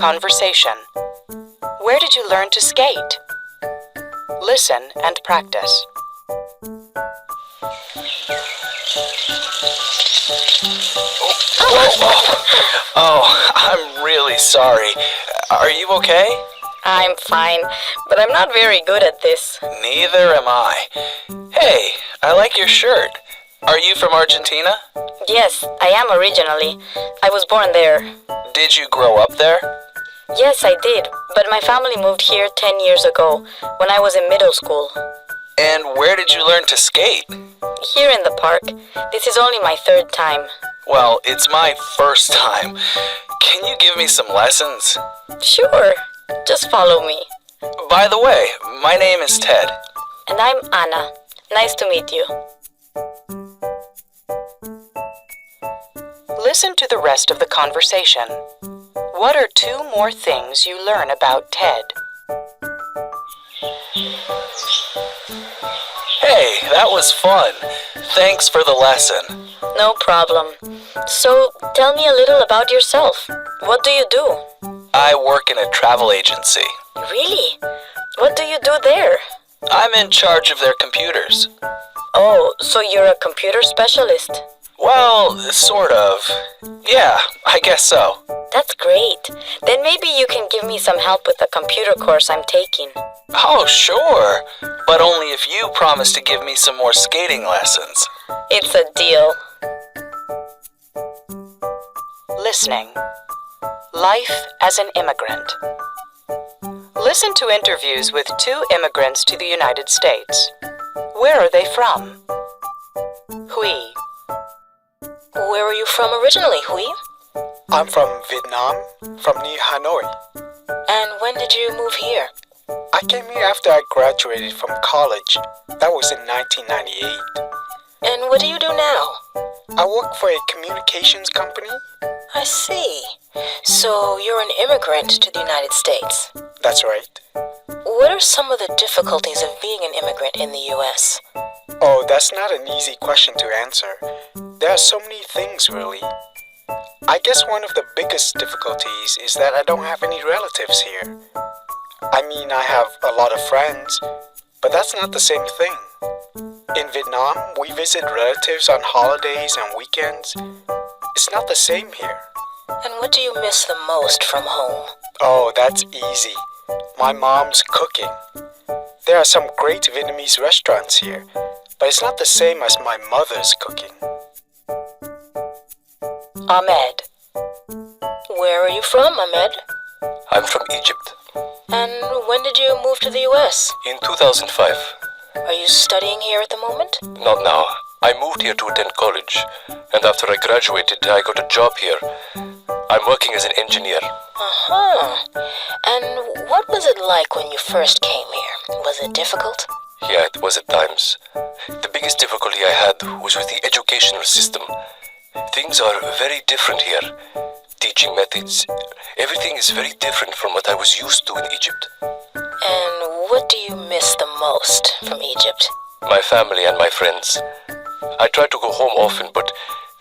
Conversation. Where did you learn to skate? Listen and practice. Oh, I'm really sorry. Are you okay? I'm fine, but I'm not very good at this. Neither am I. Hey, I like your shirt. Are you from Argentina? Yes, I am originally. I was born there. Did you grow up there? Yes, I did, but my family moved here 10 years ago, when I was in middle school. And where did you learn to skate? Here in the park. This is only my third time. Well, it's my first time. Can you give me some lessons? Sure, just follow me. By the way, my name is Ted. And I'm Anna. Nice to meet you. Listen to the rest of the conversation. What are 2 more things you learn about Ted? Hey, that was fun. Thanks for the lesson. No problem. So, tell me a little about yourself. What do you do? I work in a travel agency. Really? What do you do there? I'm in charge of their computers. Oh, so you're a computer specialist? Well, sort of. Yeah, I guess so. That's great. Then maybe you can give me some help with the computer course I'm taking. Oh, sure. But only if you promise to give me some more skating lessons. It's a deal. Listening. Life as an immigrant. Listen to interviews with 2 immigrants to the United States. Where are they from? Hui. Where are you from originally, Hui? I'm from Vietnam, from near Hanoi. And when did you move here? I came here after I graduated from college. That was in 1998. And what do you do now? I work for a communications company. I see. So you're an immigrant to the United States. That's right. What are some of the difficulties of being an immigrant in the U.S.? Oh, that's not an easy question to answer. There are so many things, really. I guess one of the biggest difficulties is that I don't have any relatives here. I mean, I have a lot of friends, but that's not the same thing. In Vietnam, we visit relatives on holidays and weekends. It's not the same here. And what do you miss the most from home? Oh, that's easy. My mom's cooking. There are some great Vietnamese restaurants here, but it's not the same as my mother's cooking. Ahmed. Where are you from, Ahmed? I'm from Egypt. And when did you move to the U.S.? In 2005. Are you studying here at the moment? Not now. I moved here to attend college, and after I graduated, I got a job here. I'm working as an engineer. Uh-huh. And what was it like when you first came here? Was it difficult? Yeah, it was at times. The biggest difficulty I had was with the educational system. Things are very different here. Teaching methods, everything is very different from what I was used to in Egypt. And what do you miss the most from Egypt? My family and my friends. I try to go home often, but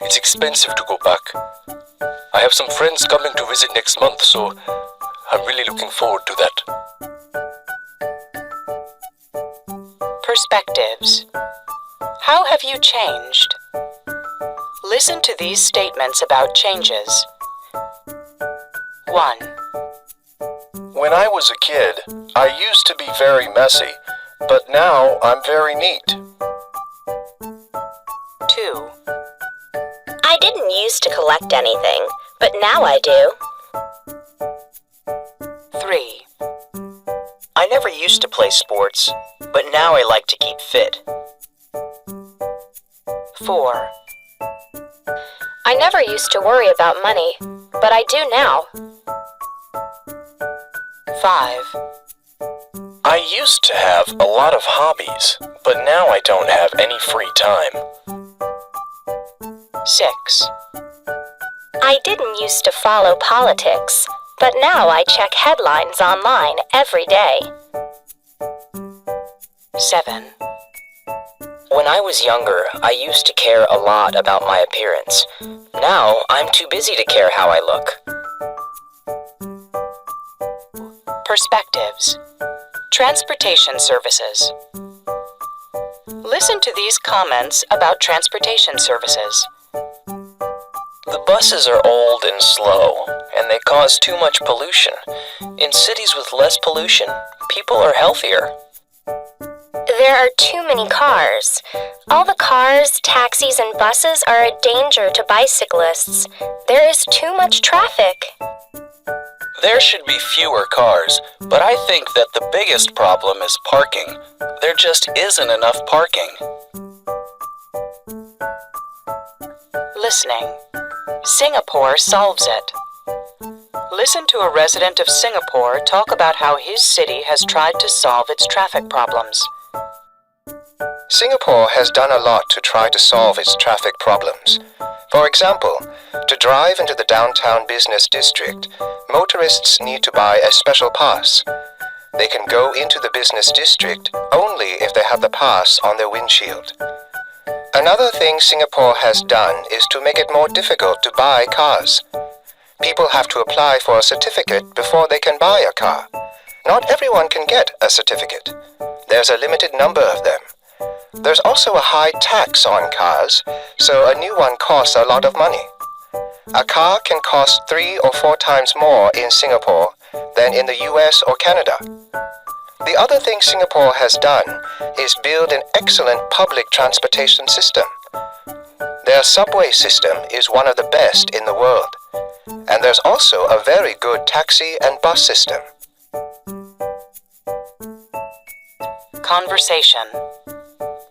it's expensive to go back. I have some friends coming to visit next month, so I'm really looking forward to that. Perspectives. How have you changed? Listen to these statements about changes. 1. When I was a kid, I used to be very messy, but now I'm very neat. 2. I didn't used to collect anything, but now I do. 3. I never used to play sports, but now I like to keep fit. 4. I never used to worry about money, but I do now. 5. I used to have a lot of hobbies, but now I don't have any free time. 6. I didn't used to follow politics, but now I check headlines online every day. 7. When I was younger, I used to care a lot about my appearance. Now, I'm too busy to care how I look. perspectives. Transportation services. Listen to these comments about transportation services. The buses are old and slow, and they cause too much pollution. In cities with less pollution, people are healthier. There are too many cars. All the cars, taxis, and buses are a danger to bicyclists. There is too much traffic. There should be fewer cars, but I think that the biggest problem is parking. There just isn't enough parking. Listening. Singapore solves it. Listen to a resident of Singapore talk about how his city has tried to solve its traffic problems. Singapore has done a lot to try to solve its traffic problems. For example, to drive into the downtown business district, motorists need to buy a special pass. They can go into the business district only if they have the pass on their windshield. Another thing Singapore has done is to make it more difficult to buy cars. People have to apply for a certificate before they can buy a car. Not everyone can get a certificate. There's a limited number of them. There's also a high tax on cars, so a new one costs a lot of money. A car can cost 3 or 4 times more in Singapore than in the US or Canada. The other thing Singapore has done is build an excellent public transportation system. Their subway system is one of the best in the world. And there's also a very good taxi and bus system. Conversation.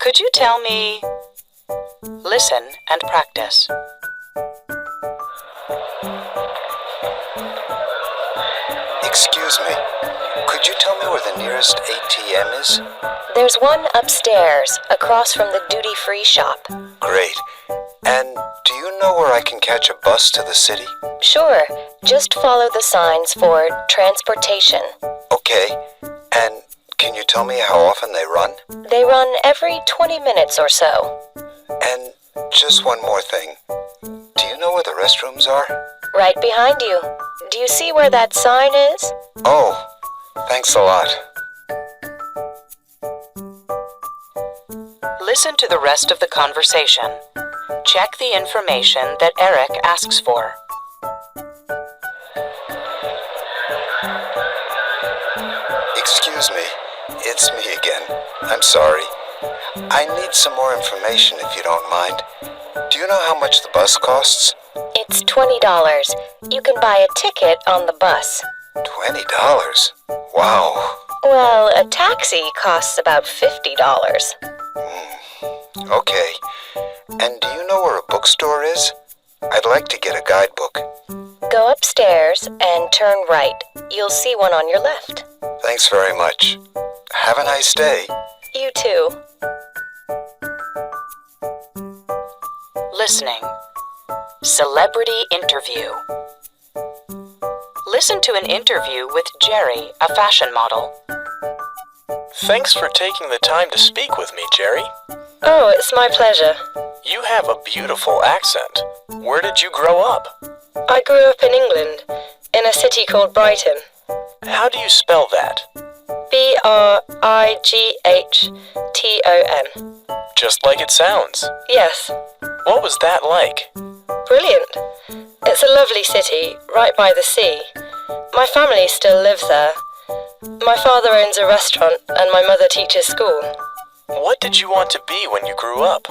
Could you tell me? Listen and practice. Excuse me, could you tell me where the nearest ATM is? There's one upstairs, across from the duty-free shop. Great. And do you know where I can catch a bus to the city? Sure, just follow the signs for transportation. Okay. And can you tell me how often they run? They run every 20 minutes or so. And just one more thing. Do you know where the restrooms are? Right behind you. Do you see where that sign is? Oh, thanks a lot. Listen to the rest of the conversation. Check the information that Eric asks for. Excuse me, it's me again. I'm sorry. I need some more information if you don't mind. Do you know how much the bus costs? It's $20. You can buy a ticket on the bus. $20? Wow. Well, a taxi costs about $50. Okay. And do you know where a bookstore is? I'd like to get a guidebook. Go upstairs and turn right. You'll see one on your left. Thanks very much. Have a nice day. You too. Listening. Celebrity interview. Listen to an interview with Jerry, a fashion model. Thanks for taking the time to speak with me, Jerry. Oh, it's my pleasure. You have a beautiful accent. Where did you grow up? I grew up in England, in a city called Brighton. How do you spell that? Brighton. Just like it sounds. Yes. What was that like? Brilliant. It's a lovely city, right by the sea. My family still lives there. My father owns a restaurant and my mother teaches school. What did you want to be when you grew up?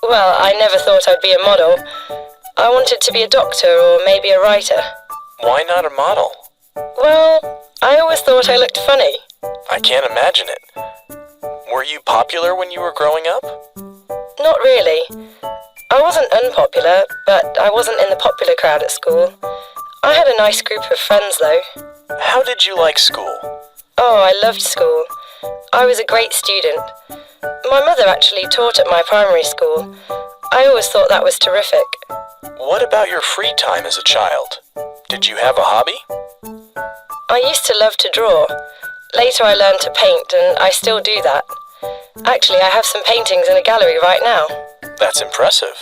Well, I never thought I'd be a model. I wanted to be a doctor or maybe a writer. Why not a model? Well, I always thought I looked funny. I can't imagine it. Were you popular when you were growing up? Not really. I wasn't unpopular, but I wasn't in the popular crowd at school. I had a nice group of friends, though. How did you like school? Oh, I loved school. I was a great student. My mother actually taught at my primary school. I always thought that was terrific. What about your free time as a child? Did you have a hobby? I used to love to draw. Later I learned to paint, and I still do that. Actually, I have some paintings in a gallery right now. That's impressive.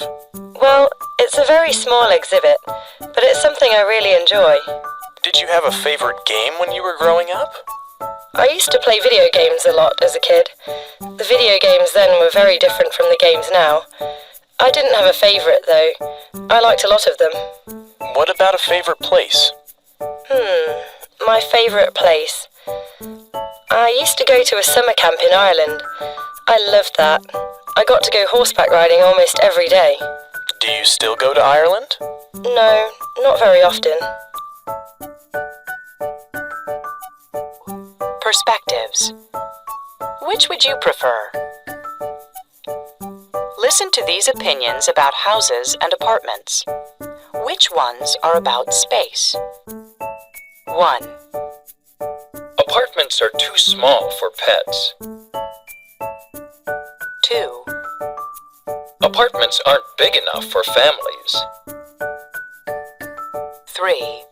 Well, it's a very small exhibit, but it's something I really enjoy. Did you have a favorite game when you were growing up? I used to play video games a lot as a kid. The video games then were very different from the games now. I didn't have a favourite though. I liked a lot of them. What about a favorite place? My favourite place. I used to go to a summer camp in Ireland. I loved that. I got to go horseback riding almost every day. Do you still go to Ireland? No, not very often. Perspectives. Which would you prefer? Listen to these opinions about houses and apartments. Which ones are about space? 1. Apartments are too small for pets. 2. Apartments aren't big enough for families. 3.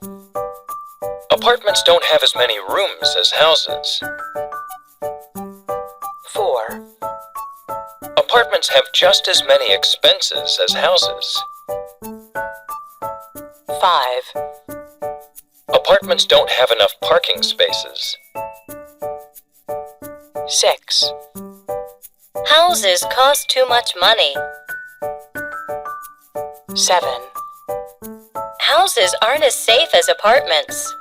Apartments don't have as many rooms as houses. 4. Apartments have just as many expenses as houses. 5. Apartments don't have enough parking spaces. 6. Houses cost too much money. 7. Houses aren't as safe as apartments.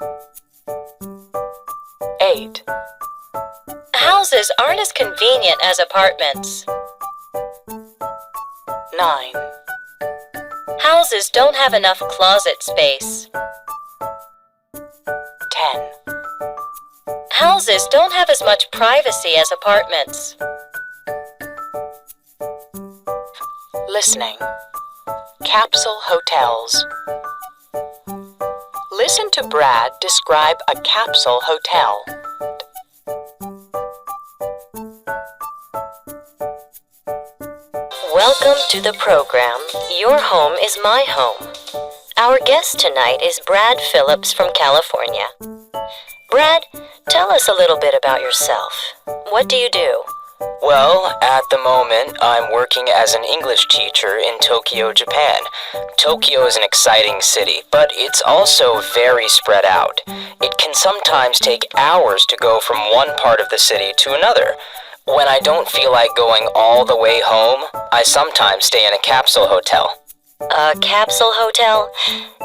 8. Houses aren't as convenient as apartments. 9. Houses don't have enough closet space. 10. Houses don't have as much privacy as apartments. Listening. Capsule hotels. Listen to Brad describe a capsule hotel. Welcome to the program, Your Home is My Home. Our guest tonight is Brad Phillips from California. Brad, tell us a little bit about yourself. What do you do? Well, at the moment, I'm working as an English teacher in Tokyo, Japan. Tokyo is an exciting city, but it's also very spread out. It can sometimes take hours to go from one part of the city to another. When I don't feel like going all the way home, I sometimes stay in a capsule hotel. A capsule hotel?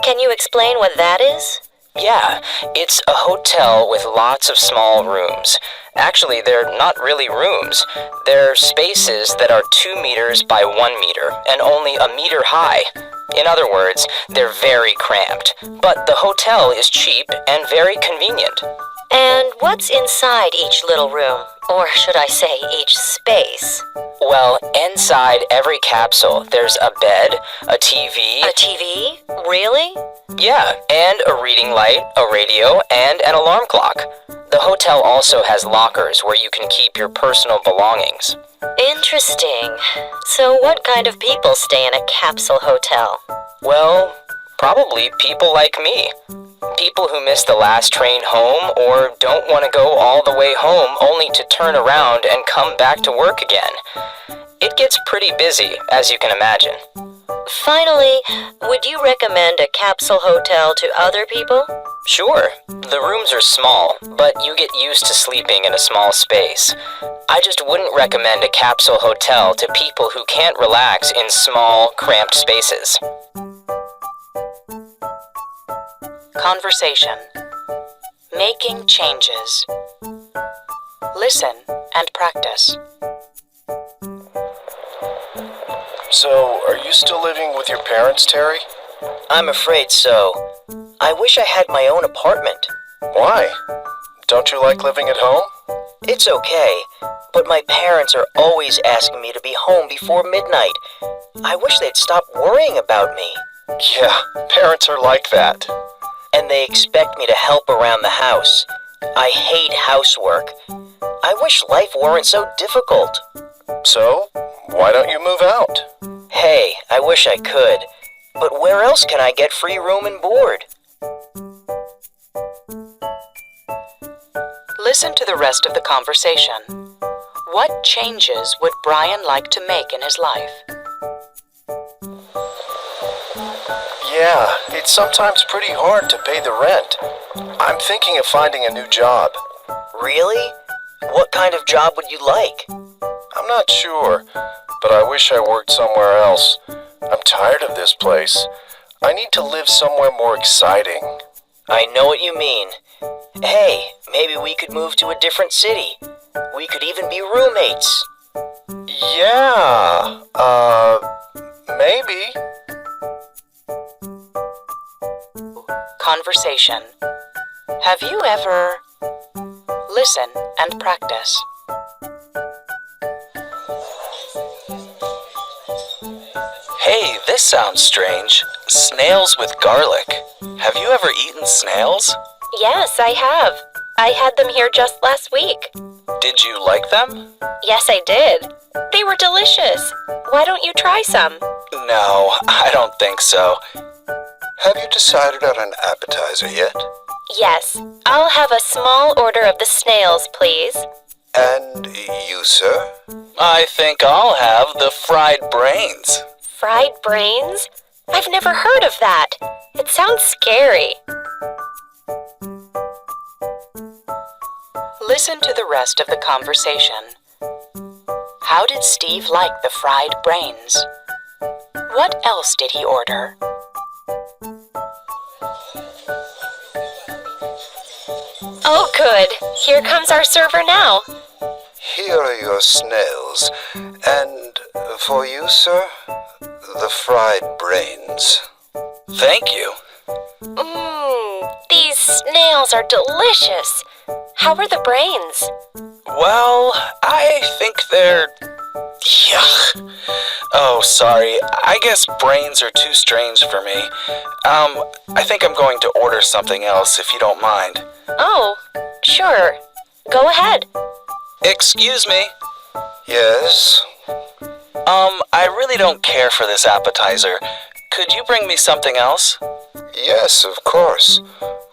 Can you explain what that is? Yeah, it's a hotel with lots of small rooms. Actually, they're not really rooms. They're spaces that are 2 meters by 1 meter and only a meter high. In other words, they're very cramped. But the hotel is cheap and very convenient. And what's inside each little room? Or should I say each space? Well, inside every capsule, there's a bed, a TV... A TV? Really? Yeah, and a reading light, a radio, and an alarm clock. The hotel also has lockers where you can keep your personal belongings. Interesting. So what kind of people stay in a capsule hotel? Well, probably people like me. People who miss the last train home or don't want to go all the way home only to turn around and come back to work again. It gets pretty busy, as you can imagine. Finally, would you recommend a capsule hotel to other people? Sure, the rooms are small, but you get used to sleeping in a small space. I just wouldn't recommend a capsule hotel to people who can't relax in small, cramped spaces. Conversation. Making changes. Listen and practice. So, are you still living with your parents, Terry? I'm afraid so. I wish I had my own apartment. Why? Don't you like living at home? It's okay, but my parents are always asking me to be home before midnight. I wish they'd stop worrying about me. Yeah, parents are like that. And they expect me to help around the house. I hate housework. I wish life weren't so difficult. So, why don't you move out? Hey, I wish I could. But where else can I get free room and board? Listen to the rest of the conversation. What changes would Brian like to make in his life? Yeah, it's sometimes pretty hard to pay the rent. I'm thinking of finding a new job. Really? What kind of job would you like? I'm not sure, but I wish I worked somewhere else. I'm tired of this place. I need to live somewhere more exciting. I know what you mean. Hey, maybe we could move to a different city. We could even be roommates. Yeah, maybe. Conversation. Have you ever... Listen and practice. Hey, this sounds strange. Snails with garlic. Have you ever eaten snails? Yes, I have. I had them here just last week. Did you like them? Yes, I did. They were delicious. Why don't you try some? No, I don't think so. Have you decided on an appetizer yet? Yes, I'll have a small order of the snails, please. And you, sir? I think I'll have the fried brains. Fried brains? I've never heard of that. It sounds scary. Listen to the rest of the conversation. How did Steve like the fried brains? What else did he order? Oh, good. Here comes our server now. Here are your snails. And for you, sir, the fried brains. Thank you. These snails are delicious. How are the brains? Well, I think they're... Yuck. Oh, sorry. I guess brains are too strange for me. I think I'm going to order something else if you don't mind. Oh, sure. Go ahead. Excuse me. Yes? I really don't care for this appetizer. Could you bring me something else? Yes, of course.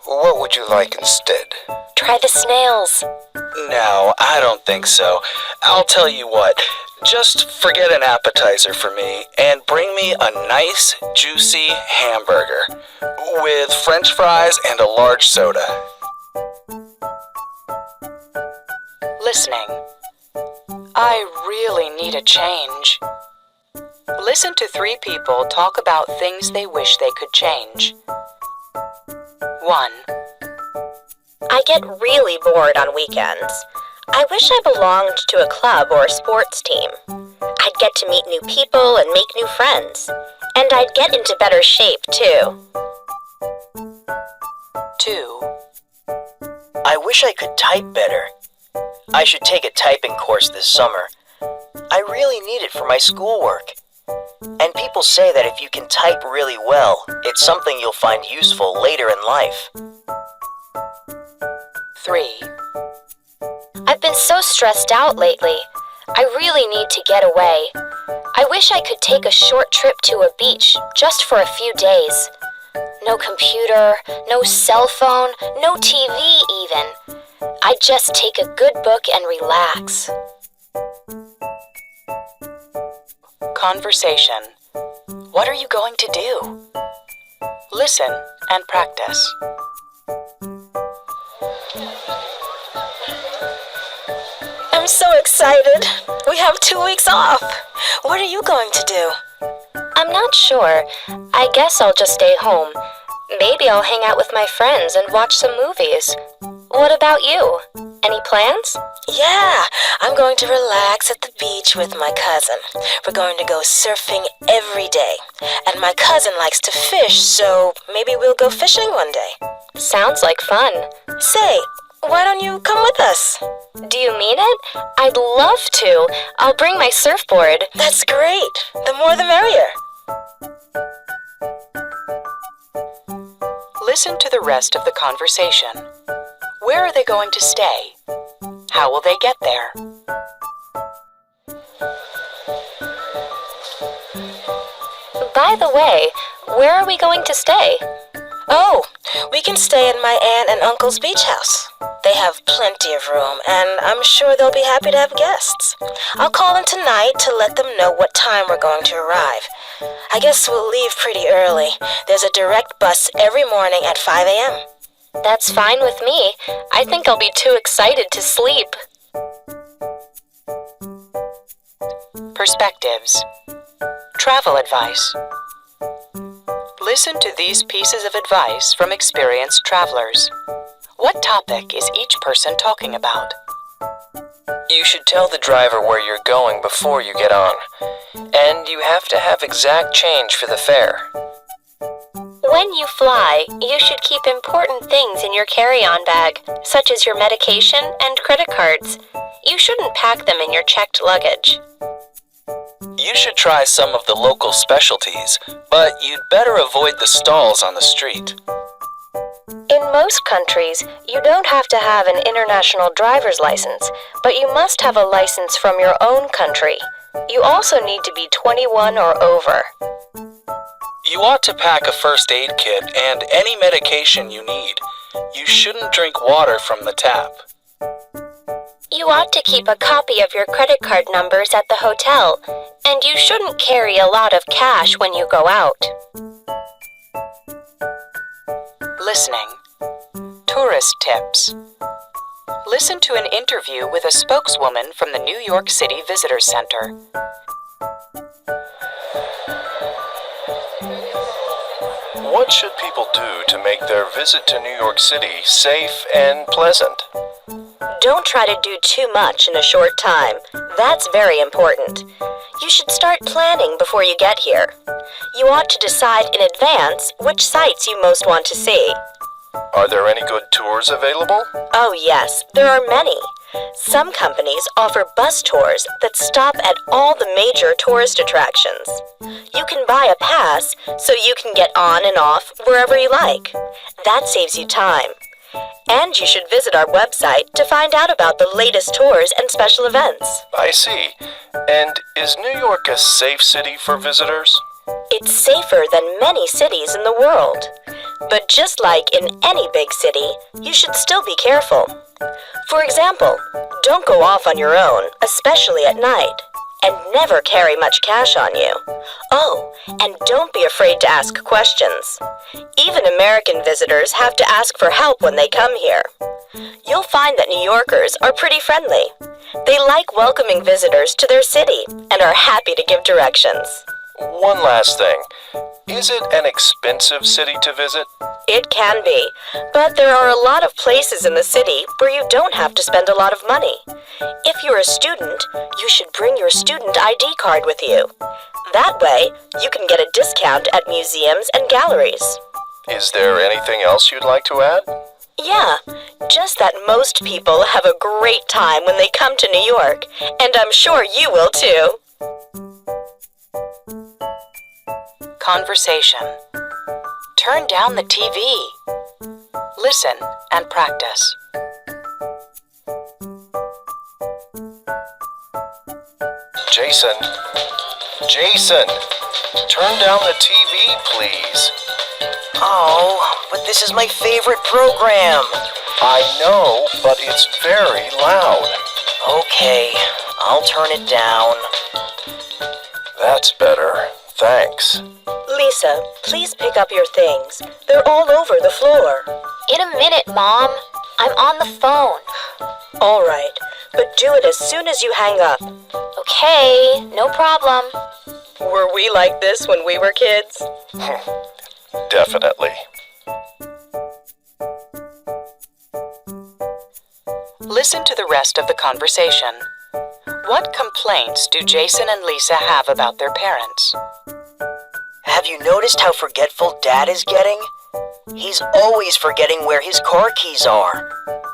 What would you like instead? Try the snails. No, I don't think so. I'll tell you what. Just forget an appetizer for me and bring me a nice, juicy hamburger with French fries and a large soda. Listening. I really need a change. Listen to 3 people talk about things they wish they could change. 1. I get really bored on weekends. I wish I belonged to a club or a sports team. I'd get to meet new people and make new friends. And I'd get into better shape, too. 2. I wish I could type better. I should take a typing course this summer. I really need it for my schoolwork. And people say that if you can type really well, it's something you'll find useful later in life. 3. I've been so stressed out lately. I really need to get away. I wish I could take a short trip to a beach just for a few days. No computer, no cell phone, no TV even. I'd just take a good book and relax. Conversation. What are you going to do? Listen and practice. I'm so excited. We have 2 weeks off. What are you going to do? I'm not sure. I guess I'll just stay home. Maybe I'll hang out with my friends and watch some movies. What about you? Any plans? Yeah, I'm going to relax at the beach with my cousin. We're going to go surfing every day. And my cousin likes to fish, so maybe we'll go fishing one day. Sounds like fun. Say, why don't you come with us? Do you mean it? I'd love to. I'll bring my surfboard. That's great. The more the merrier. Listen to the rest of the conversation. Where are they going to stay? How will they get there? By the way, where are we going to stay? Oh, we can stay at my aunt and uncle's beach house. They have plenty of room, and I'm sure they'll be happy to have guests. I'll call them tonight to let them know what time we're going to arrive. I guess we'll leave pretty early. There's a direct bus every morning at 5 a.m. That's fine with me. I think I'll be too excited to sleep. Perspectives. Travel advice. Listen to these pieces of advice from experienced travelers. What topic is each person talking about? You should tell the driver where you're going before you get on. And you have to have exact change for the fare. When you fly, you should keep important things in your carry-on bag, such as your medication and credit cards. You shouldn't pack them in your checked luggage. You should try some of the local specialties, but you'd better avoid the stalls on the street. In most countries, you don't have to have an international driver's license, but you must have a license from your own country. You also need to be 21 or over. You ought to pack a first aid kit and any medication you need. You shouldn't drink water from the tap. You ought to keep a copy of your credit card numbers at the hotel, and you shouldn't carry a lot of cash when you go out. Listening. Tourist tips. Listen to an interview with a spokeswoman from the New York City Visitor Center. What should people do to make their visit to New York City safe and pleasant? Don't try to do too much in a short time. That's very important. You should start planning before you get here. You ought to decide in advance which sites you most want to see. Are there any good tours available? Oh yes, there are many. Some companies offer bus tours that stop at all the major tourist attractions. You can buy a pass so you can get on and off wherever you like. That saves you time. And you should visit our website to find out about the latest tours and special events. I see. And is New York a safe city for visitors? It's safer than many cities in the world. But just like in any big city, you should still be careful. For example, don't go off on your own, especially at night. And never carry much cash on you. Oh, and don't be afraid to ask questions. Even American visitors have to ask for help when they come here. You'll find that New Yorkers are pretty friendly. They like welcoming visitors to their city and are happy to give directions. One last thing. Is it an expensive city to visit? It can be, but there are a lot of places in the city where you don't have to spend a lot of money. If you're a student, you should bring your student ID card with you. That way, you can get a discount at museums and galleries. Is there anything else you'd like to add? Yeah, just that most people have a great time when they come to New York, and I'm sure you will too. Conversation. Turn down the TV. Listen and practice. Jason, turn down the TV, please. Oh, but this is my favorite program. I know, but it's very loud. Okay, I'll turn it down. That's better. Thanks. Lisa, please pick up your things. They're all over the floor. In a minute, Mom. I'm on the phone. All right, but do it as soon as you hang up. Okay, no problem. Were we like this when we were kids? Definitely. Listen to the rest of the conversation. What complaints do Jason and Lisa have about their parents? Have you noticed how forgetful Dad is getting? He's always forgetting where his car keys are.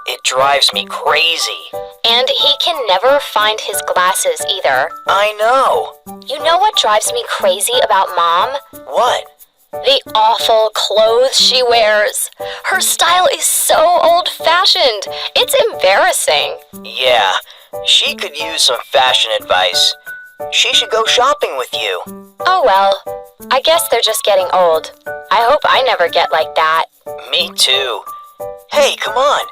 It drives me crazy. And he can never find his glasses either. I know. You know what drives me crazy about Mom? What? The awful clothes she wears. Her style is so old-fashioned. It's embarrassing. Yeah, she could use some fashion advice. She should go shopping with you. Oh well, I guess they're just getting old. I hope I never get like that. Me too. Hey, come on.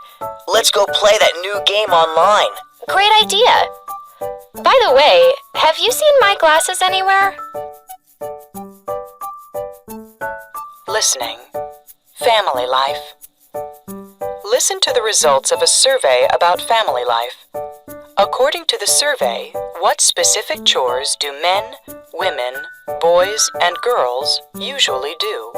Let's go play that new game online. Great idea. By the way, have you seen my glasses anywhere? Listening. Family life. Listen to the results of a survey about family life. According to the survey, what specific chores do men, women, boys, and girls usually do?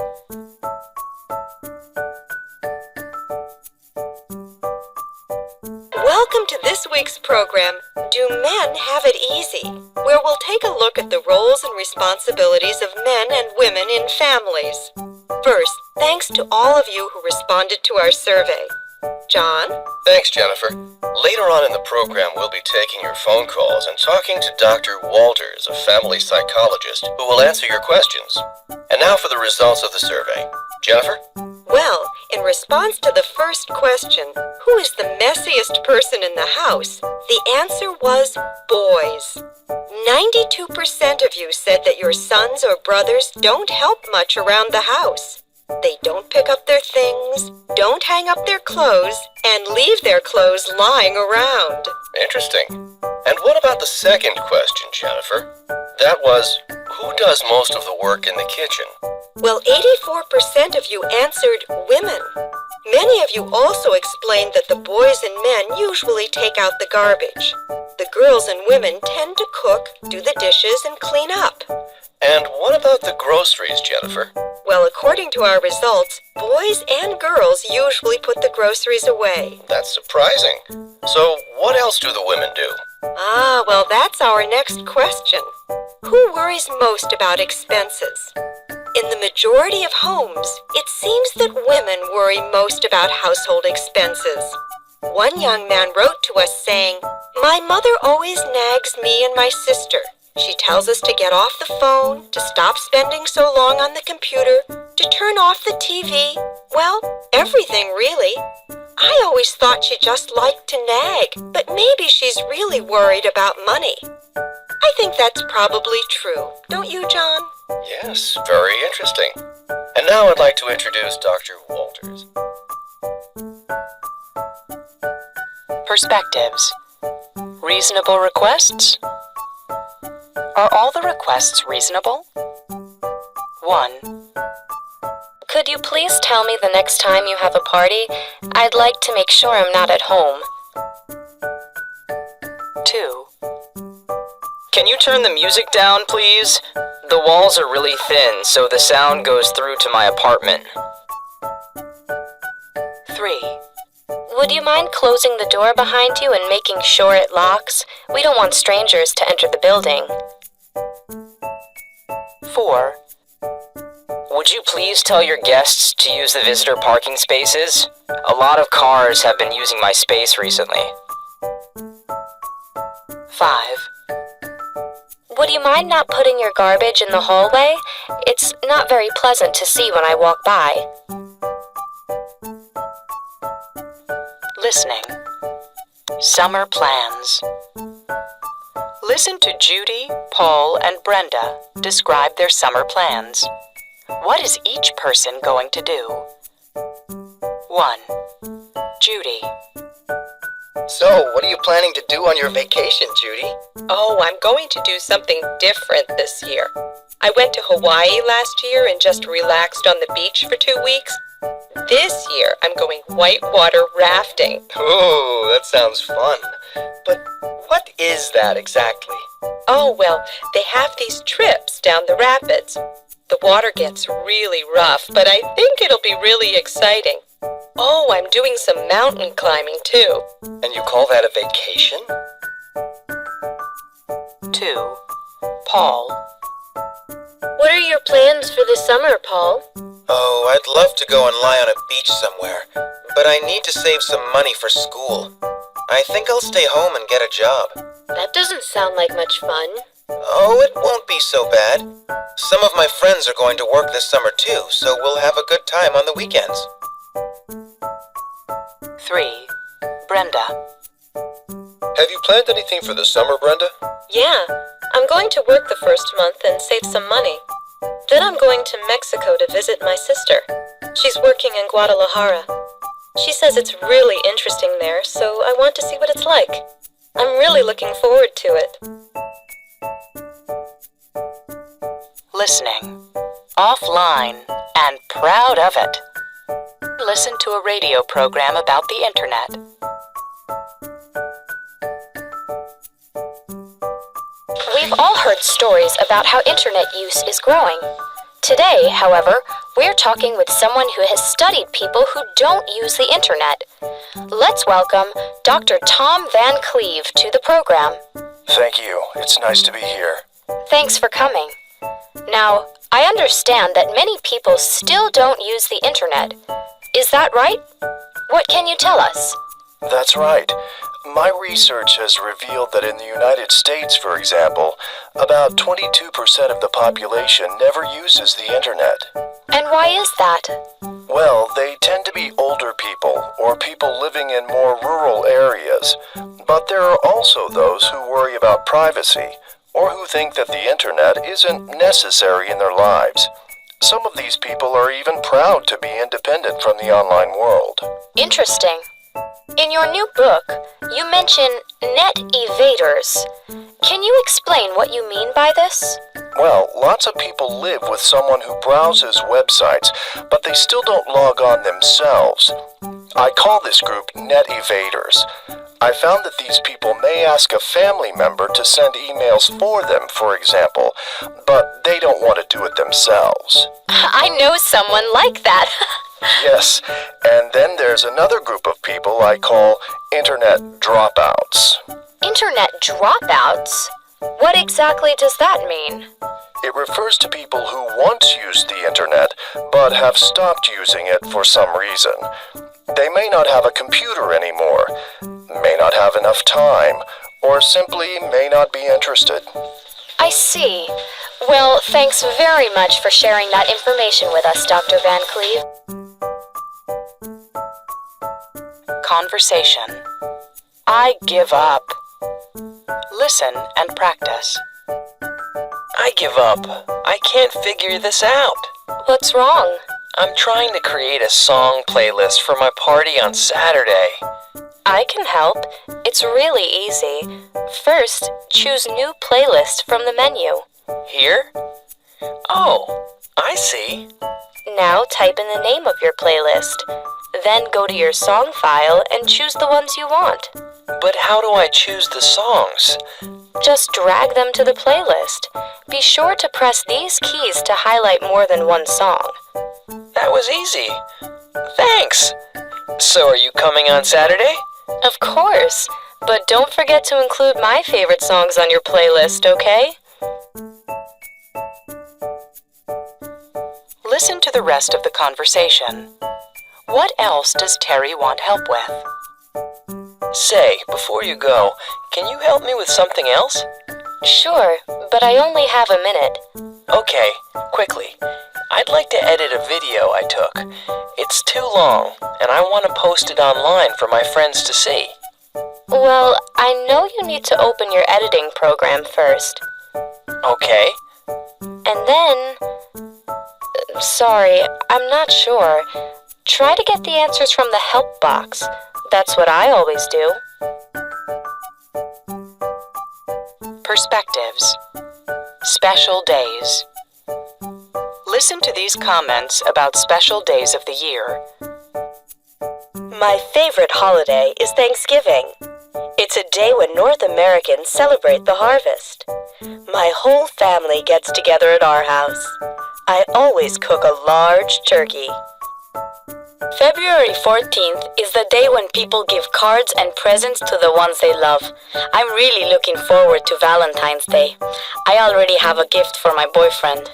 Welcome to this week's program, Do Men Have It Easy?, where we'll take a look at the roles and responsibilities of men and women in families. First, thanks to all of you who responded to our survey. John? Thanks, Jennifer. Later on in the program, we'll be taking your phone calls and talking to Dr. Walters, a family psychologist, who will answer your questions. And now for the results of the survey. Jennifer? Well, in response to the first question, who is the messiest person in the house? The answer was boys. 92% of you said that your sons or brothers don't help much around the house. They don't pick up their things, don't hang up their clothes, and leave their clothes lying around. Interesting. And what about the second question, Jennifer? That was, who does most of the work in the kitchen? Well, 84% of you answered women. Many of you also explained that the boys and men usually take out the garbage. The girls and women tend to cook, do the dishes, and clean up. And what about the groceries, Jennifer? Well, according to our results, boys and girls usually put the groceries away. That's surprising. So, what else do the women do? Well, that's our next question. Who worries most about expenses? In the majority of homes, it seems that women worry most about household expenses. One young man wrote to us saying, "My mother always nags me and my sister. She tells us to get off the phone, to stop spending so long on the computer, to turn off the TV. Well, everything really. I always thought she just liked to nag, but maybe she's really worried about money." I think that's probably true. Don't you, John? Yes, very interesting. And now I'd like to introduce Dr. Walters. Perspectives. Reasonable requests? Are all the requests reasonable? 1. Could you please tell me the next time you have a party? I'd like to make sure I'm not at home. 2. Can you turn the music down, please? The walls are really thin, so the sound goes through to my apartment. 3. Would you mind closing the door behind you and making sure it locks? We don't want strangers to enter the building. 4. Would you please tell your guests to use the visitor parking spaces? A lot of cars have been using my space recently. 5. Would you mind not putting your garbage in the hallway? It's not very pleasant to see when I walk by. Listening. Summer plans. Listen to Judy, Paul, and Brenda describe their summer plans. What is each person going to do? 1. Judy. So, what are you planning to do on your vacation, Judy? Oh, I'm going to do something different this year. I went to Hawaii last year and just relaxed on the beach for 2 weeks. This year, I'm going whitewater rafting. Oh, that sounds fun. But what is that exactly? Oh, well, they have these trips down the rapids. The water gets really rough, but I think it'll be really exciting. Oh, I'm doing some mountain climbing, too. And you call that a vacation? 2. Paul. What are your plans for the summer, Paul? Oh, I'd love to go and lie on a beach somewhere, but I need to save some money for school. I think I'll stay home and get a job. That doesn't sound like much fun. Oh, it won't be so bad. Some of my friends are going to work this summer too, so we'll have a good time on the weekends. 3. Brenda. Have you planned anything for the summer, Brenda? Yeah, I'm going to work the first month and save some money. Then I'm going to Mexico to visit my sister. She's working in Guadalajara. She says it's really interesting there, so I want to see what it's like. I'm really looking forward to it. Listening. Offline and proud of it. Listen to a radio program about the internet. We've all heard stories about how internet use is growing. Today, however, we're talking with someone who has studied people who don't use the internet. Let's welcome Dr. Tom Van Cleve to the program. Thank you. It's nice to be here. Thanks for coming. Now, I understand that many people still don't use the internet. Is that right? What can you tell us? That's right. My research has revealed that in the United States, for example, about 22% of the population never uses the internet. And why is that? Well, they tend to be older people or people living in more rural areas. But there are also those who worry about privacy or who think that the internet isn't necessary in their lives. Some of these people are even proud to be independent from the online world. Interesting. In your new book, you mention net evaders. Can you explain what you mean by this? Well, lots of people live with someone who browses websites, but they still don't log on themselves. I call this group net evaders. I found that these people may ask a family member to send emails for them, for example, but they don't want to do it themselves. I know someone like that. Yes, and then there's another group of people I call internet dropouts. Internet dropouts? What exactly does that mean? It refers to people who once used the internet, but have stopped using it for some reason. They may not have a computer anymore, may not have enough time, or simply may not be interested. I see. Well, thanks very much for sharing that information with us, Dr. Van Cleve. Conversation. I give up. Listen and practice. I give up. I can't figure this out. What's wrong? I'm trying to create a song playlist for my party on Saturday. I can help. It's really easy. First, choose New Playlist from the menu. Here? Oh, I see. Now type in the name of your playlist. Then go to your song file and choose the ones you want. But how do I choose the songs? Just drag them to the playlist. Be sure to press these keys to highlight more than one song. That was easy. Thanks. So are you coming on Saturday? Of course, but don't forget to include my favorite songs on your playlist, okay? Listen to the rest of the conversation. What else does Terry want help with? Say, before you go, can you help me with something else? Sure, but I only have a minute. Okay, quickly. I'd like to edit a video I took. It's too long, and I want to post it online for my friends to see. Well, I know you need to open your editing program first. Okay. And then... Sorry, I'm not sure. Try to get the answers from the help box. That's what I always do. Perspectives. Special days. Listen to these comments about special days of the year. My favorite holiday is Thanksgiving. It's a day when North Americans celebrate the harvest. My whole family gets together at our house. I always cook a large turkey. February 14th is the day when people give cards and presents to the ones they love. I'm really looking forward to Valentine's Day. I already have a gift for my boyfriend.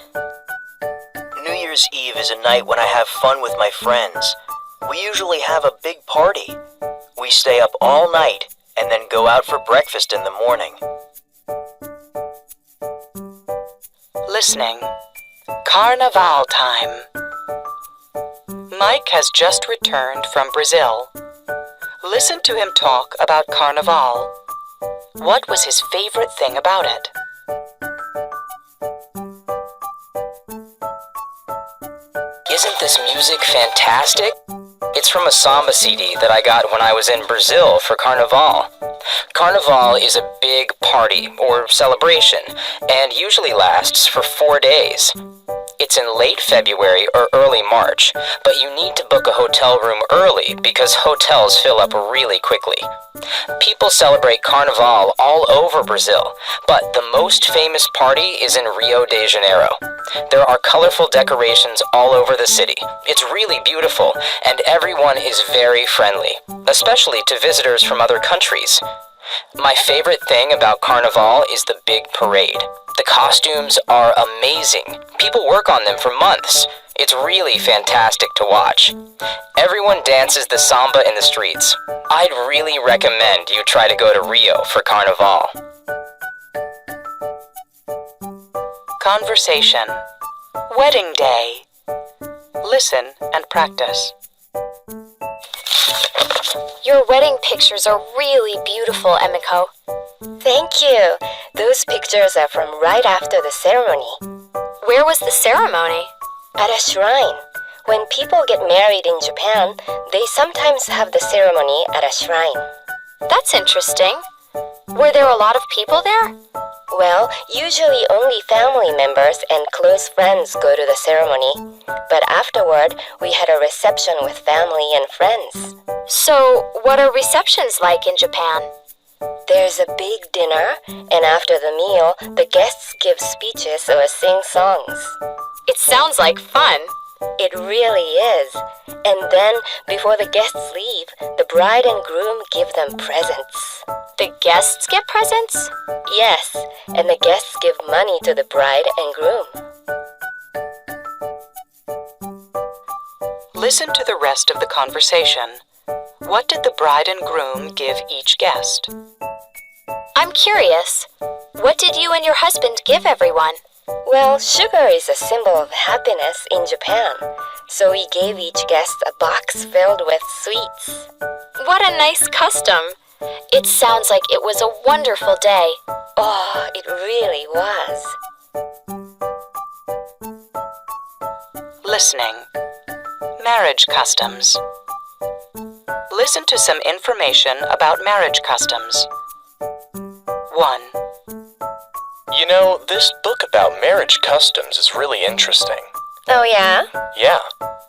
New Year's Eve is a night when I have fun with my friends. We usually have a big party. We stay up all night and then go out for breakfast in the morning. Listening. Carnival time. Mike has just returned from Brazil. Listen to him talk about Carnival. What was his favorite thing about it? Isn't this music fantastic? It's from a samba CD that I got when I was in Brazil for Carnival. Carnival is a big party or celebration and usually lasts for 4 days. It's in late February or early March, but you need to book a hotel room early because hotels fill up really quickly. People celebrate Carnival all over Brazil, but the most famous party is in Rio de Janeiro. There are colorful decorations all over the city. It's really beautiful, and everyone is very friendly, especially to visitors from other countries. My favorite thing about Carnival is the big parade. The costumes are amazing. People work on them for months. It's really fantastic to watch. Everyone dances the samba in the streets. I'd really recommend you try to go to Rio for Carnival. Conversation. Wedding day. Listen and practice. Your wedding pictures are really beautiful, Emiko. Thank you. Those pictures are from right after the ceremony. Where was the ceremony? At a shrine. When people get married in Japan, they sometimes have the ceremony at a shrine. That's interesting. Were there a lot of people there? Well, usually only family members and close friends go to the ceremony. But afterward, we had a reception with family and friends. So, what are receptions like in Japan? There's a big dinner, and after the meal, the guests give speeches or sing songs. It sounds like fun. It really is. And then, before the guests leave, the bride and groom give them presents. The guests get presents? Yes, and the guests give money to the bride and groom. Listen to the rest of the conversation. What did the bride and groom give each guest? I'm curious. What did you and your husband give everyone? Well, sugar is a symbol of happiness in Japan, so we gave each guest a box filled with sweets. What a nice custom. It sounds like it was a wonderful day. Oh, it really was. Listening. Marriage customs. Listen to some information about marriage customs. 1. You know, this book about marriage customs is really interesting. Oh, yeah? Yeah.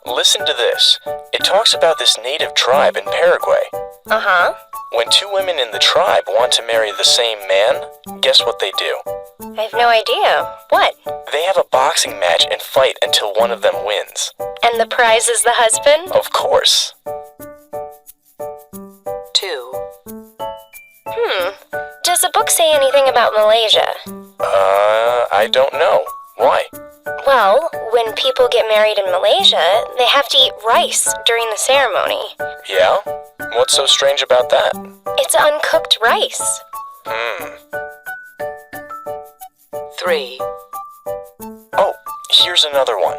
Listen to this. It talks about this native tribe in Paraguay. Uh-huh. When two women in the tribe want to marry the same man, guess what they do? I have no idea. What? They have a boxing match and fight until one of them wins. And the prize is the husband? Of course. 2. Does the book say anything about Malaysia? I don't know. Why? Well, when people get married in Malaysia, they have to eat rice during the ceremony. Yeah? What's so strange about that? It's uncooked rice. 3. Oh, here's another one.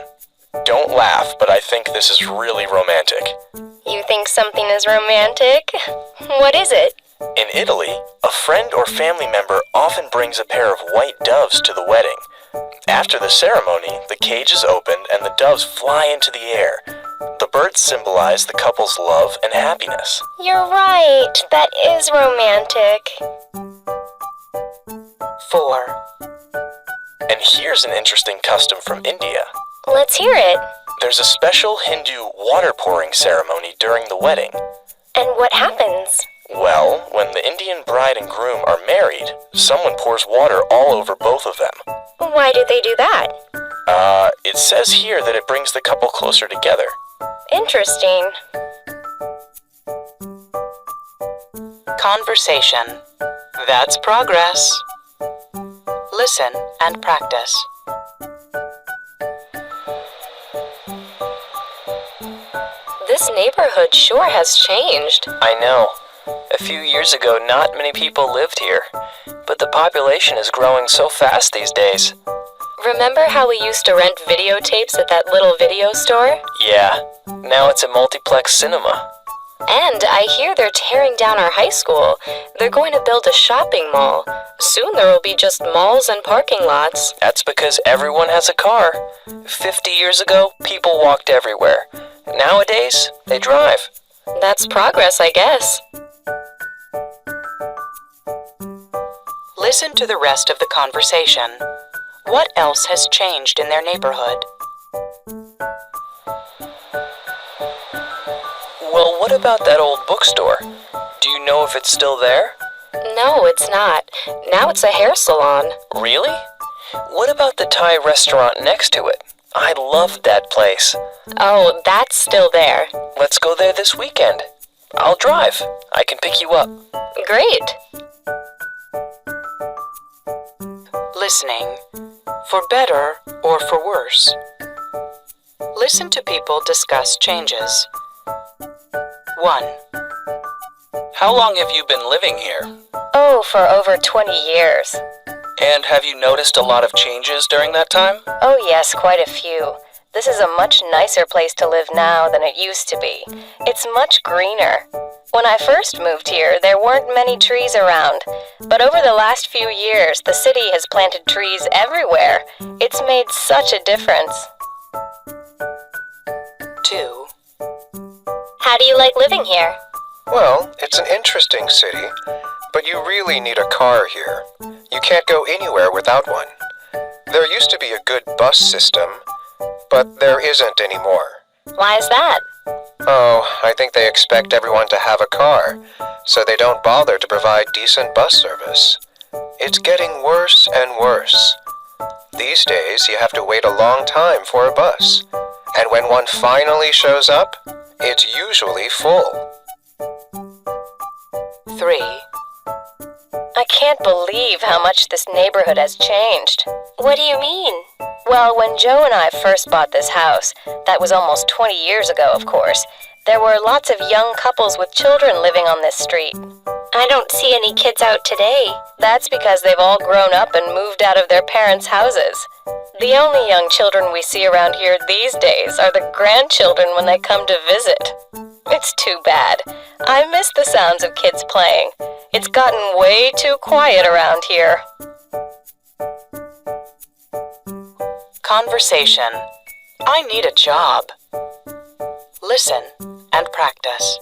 Don't laugh, but I think this is really romantic. You think something is romantic? What is it? In Italy, a friend or family member often brings a pair of white doves to the wedding. After the ceremony, the cage is opened and the doves fly into the air. The birds symbolize the couple's love and happiness. You're right. That is romantic. 4. And here's an interesting custom from India. Let's hear it. There's a special Hindu water pouring ceremony during the wedding. And what happens? Well, when the Indian bride and groom are married, someone pours water all over both of them. Why do they do that? It says here that it brings the couple closer together. Interesting. Conversation. That's progress. Listen and practice. This neighborhood sure has changed. I know. A few years ago, not many people lived here, but the population is growing so fast these days. Remember how we used to rent videotapes at that little video store? Yeah, now it's a multiplex cinema. And I hear they're tearing down our high school. They're going to build a shopping mall. Soon there will be just malls and parking lots. That's because everyone has a car. 50 years ago, people walked everywhere. Nowadays, they drive. That's progress, I guess. Listen to the rest of the conversation. What else has changed in their neighborhood? Well, what about that old bookstore? Do you know if it's still there? No, it's not. Now it's a hair salon. Really? What about the Thai restaurant next to it? I loved that place. Oh, that's still there. Let's go there this weekend. I'll drive. I can pick you up. Great. Listening. For better or for worse. Listen to people discuss changes. 1. How long have you been living here? Oh, for over 20 years. And have you noticed a lot of changes during that time? Oh yes, quite a few. This is a much nicer place to live now than it used to be. It's much greener. When I first moved here, there weren't many trees around. But over the last few years, the city has planted trees everywhere. It's made such a difference. 2. How do you like living here? Well, it's an interesting city, but you really need a car here. You can't go anywhere without one. There used to be a good bus system, but there isn't anymore. Why is that? Oh, I think they expect everyone to have a car, so they don't bother to provide decent bus service. It's getting worse and worse. These days, you have to wait a long time for a bus, and when one finally shows up, it's usually full. 3. I can't believe how much this neighborhood has changed. What do you mean? Well, when Joe and I first bought this house, that was almost 20 years ago, of course, there were lots of young couples with children living on this street. I don't see any kids out today. That's because they've all grown up and moved out of their parents' houses. The only young children we see around here these days are the grandchildren when they come to visit. It's too bad. I miss the sounds of kids playing. It's gotten way too quiet around here. Conversation. I need a job. Listen and practice.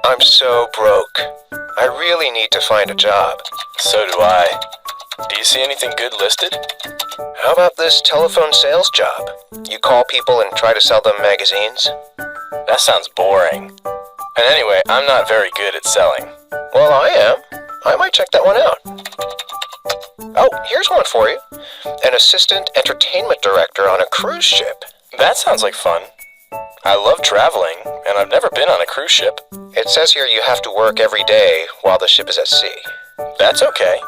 I'm so broke. I really need to find a job. So do I. Do you see anything good listed? How about this telephone sales job? You call people and try to sell them magazines? That sounds boring. And anyway, I'm not very good at selling. Well, I am. I might check that one out. Oh, here's one for you. An assistant entertainment director on a cruise ship. That sounds like fun. I love traveling, and I've never been on a cruise ship. It says here you have to work every day while the ship is at sea. That's okay.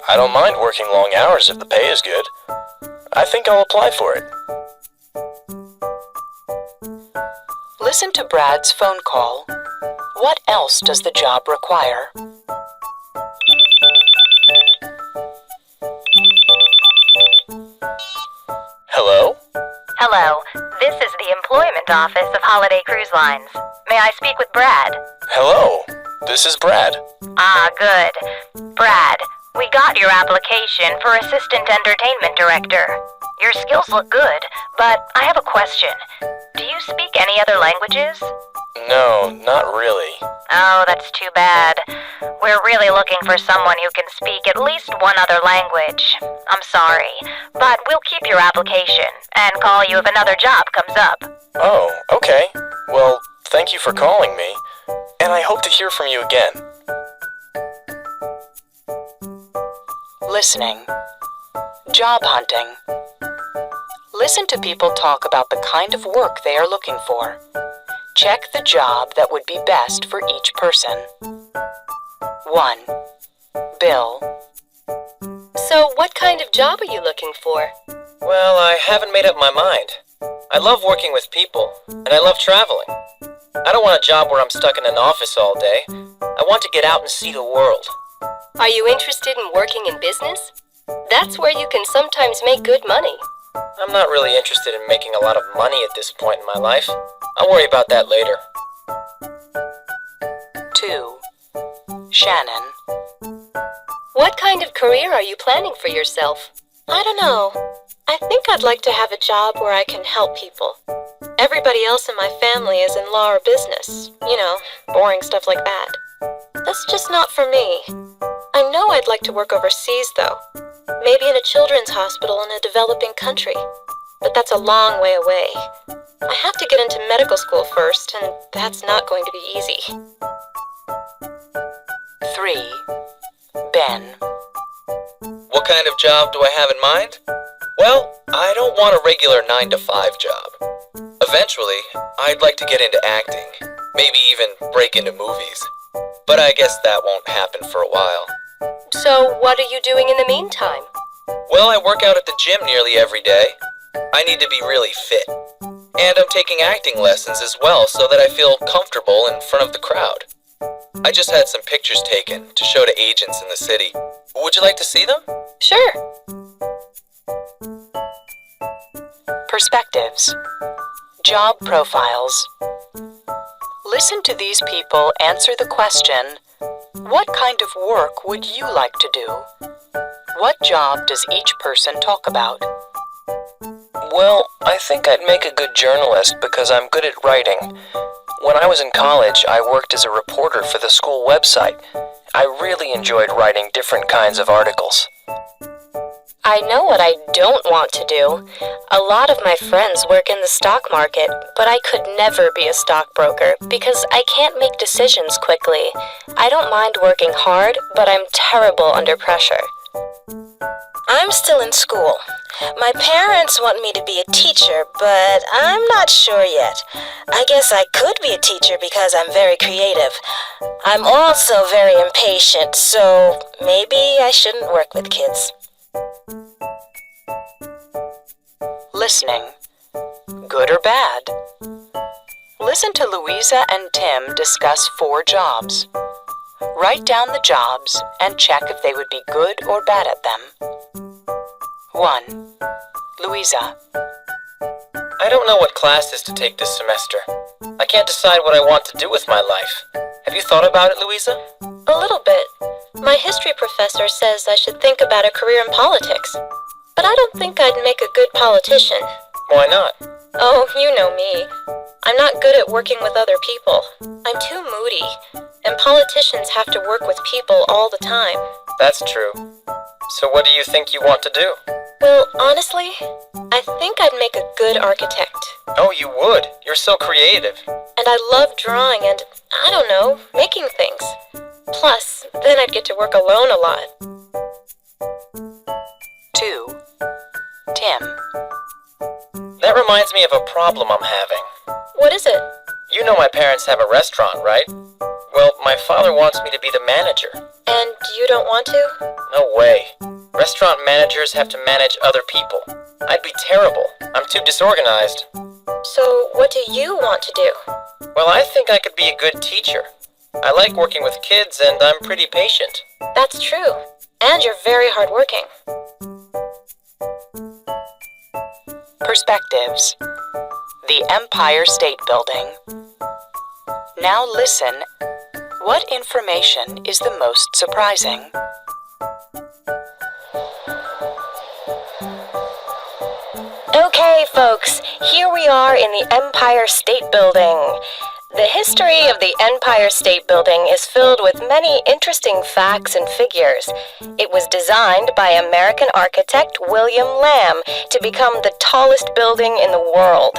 I don't mind working long hours if the pay is good. I think I'll apply for it. Listen to Brad's phone call. What else does the job require? Hello? Hello, this is the employment office of Holiday Cruise Lines. May I speak with Brad? Hello, this is Brad. Ah, good. Brad, we got your application for Assistant Entertainment Director. Your skills look good, but I have a question. Do you speak any other languages? No, not really. Oh, that's too bad. We're really looking for someone who can speak at least one other language. I'm sorry, but we'll keep your application and call you if another job comes up. Oh, okay. Well, thank you for calling me, and I hope to hear from you again. Listening. Job hunting. Listen to people talk about the kind of work they are looking for. Check the job that would be best for each person. 1. Bill. So what kind of job are you looking for? Well, I haven't made up my mind. I love working with people, and I love traveling. I don't want a job where I'm stuck in an office all day. I want to get out and see the world. Are you interested in working in business? That's where you can sometimes make good money. I'm not really interested in making a lot of money at this point in my life. I'll worry about that later. 2. Shannon. What kind of career are you planning for yourself? I don't know. I think I'd like to have a job where I can help people. Everybody else in my family is in law or business. You know, boring stuff like that. That's just not for me. I know I'd like to work overseas, though. Maybe in a children's hospital in a developing country. But that's a long way away. I have to get into medical school first, and that's not going to be easy. 3. Ben. What kind of job do I have in mind? Well, I don't want a regular 9-to-5 job. Eventually, I'd like to get into acting, maybe even break into movies. But I guess that won't happen for a while. So, what are you doing in the meantime? Well, I work out at the gym nearly every day. I need to be really fit. And I'm taking acting lessons as well so that I feel comfortable in front of the crowd. I just had some pictures taken to show to agents in the city. Would you like to see them? Sure. Perspectives. Job profiles. Listen to these people answer the question, what kind of work would you like to do? What job does each person talk about? Well, I think I'd make a good journalist because I'm good at writing. When I was in college, I worked as a reporter for the school website. I really enjoyed writing different kinds of articles. I know what I don't want to do. A lot of my friends work in the stock market, but I could never be a stockbroker because I can't make decisions quickly. I don't mind working hard, but I'm terrible under pressure. I'm still in school. My parents want me to be a teacher, but I'm not sure yet. I guess I could be a teacher because I'm very creative. I'm also very impatient, so maybe I shouldn't work with kids. Listening. Good or bad? Listen to Louisa and Tim discuss 4 jobs. Write down the jobs and check if they would be good or bad at them. 1. Louisa. I don't know what classes to take this semester. I can't decide what I want to do with my life. Have you thought about it, Louisa? A little bit. My history professor says I should think about a career in politics. But I don't think I'd make a good politician. Why not? Oh, you know me. I'm not good at working with other people. I'm too moody. And politicians have to work with people all the time. That's true. So what do you think you want to do? Well, honestly, I think I'd make a good architect. Oh, you would. You're so creative. And I love drawing and, I don't know, making things. Plus, then I'd get to work alone a lot. 2. Tim. That reminds me of a problem I'm having. What is it? You know my parents have a restaurant, right? Well, my father wants me to be the manager. And you don't want to? No way. Restaurant managers have to manage other people. I'd be terrible. I'm too disorganized. So, what do you want to do? Well, I think I could be a good teacher. I like working with kids and I'm pretty patient. That's true. And you're very hardworking. Perspectives. The Empire State Building. Now listen. What information is the most surprising? Okay, folks, here we are in the Empire State Building. The history of the Empire State Building is filled with many interesting facts and figures. It was designed by American architect William Lamb to become the tallest building in the world.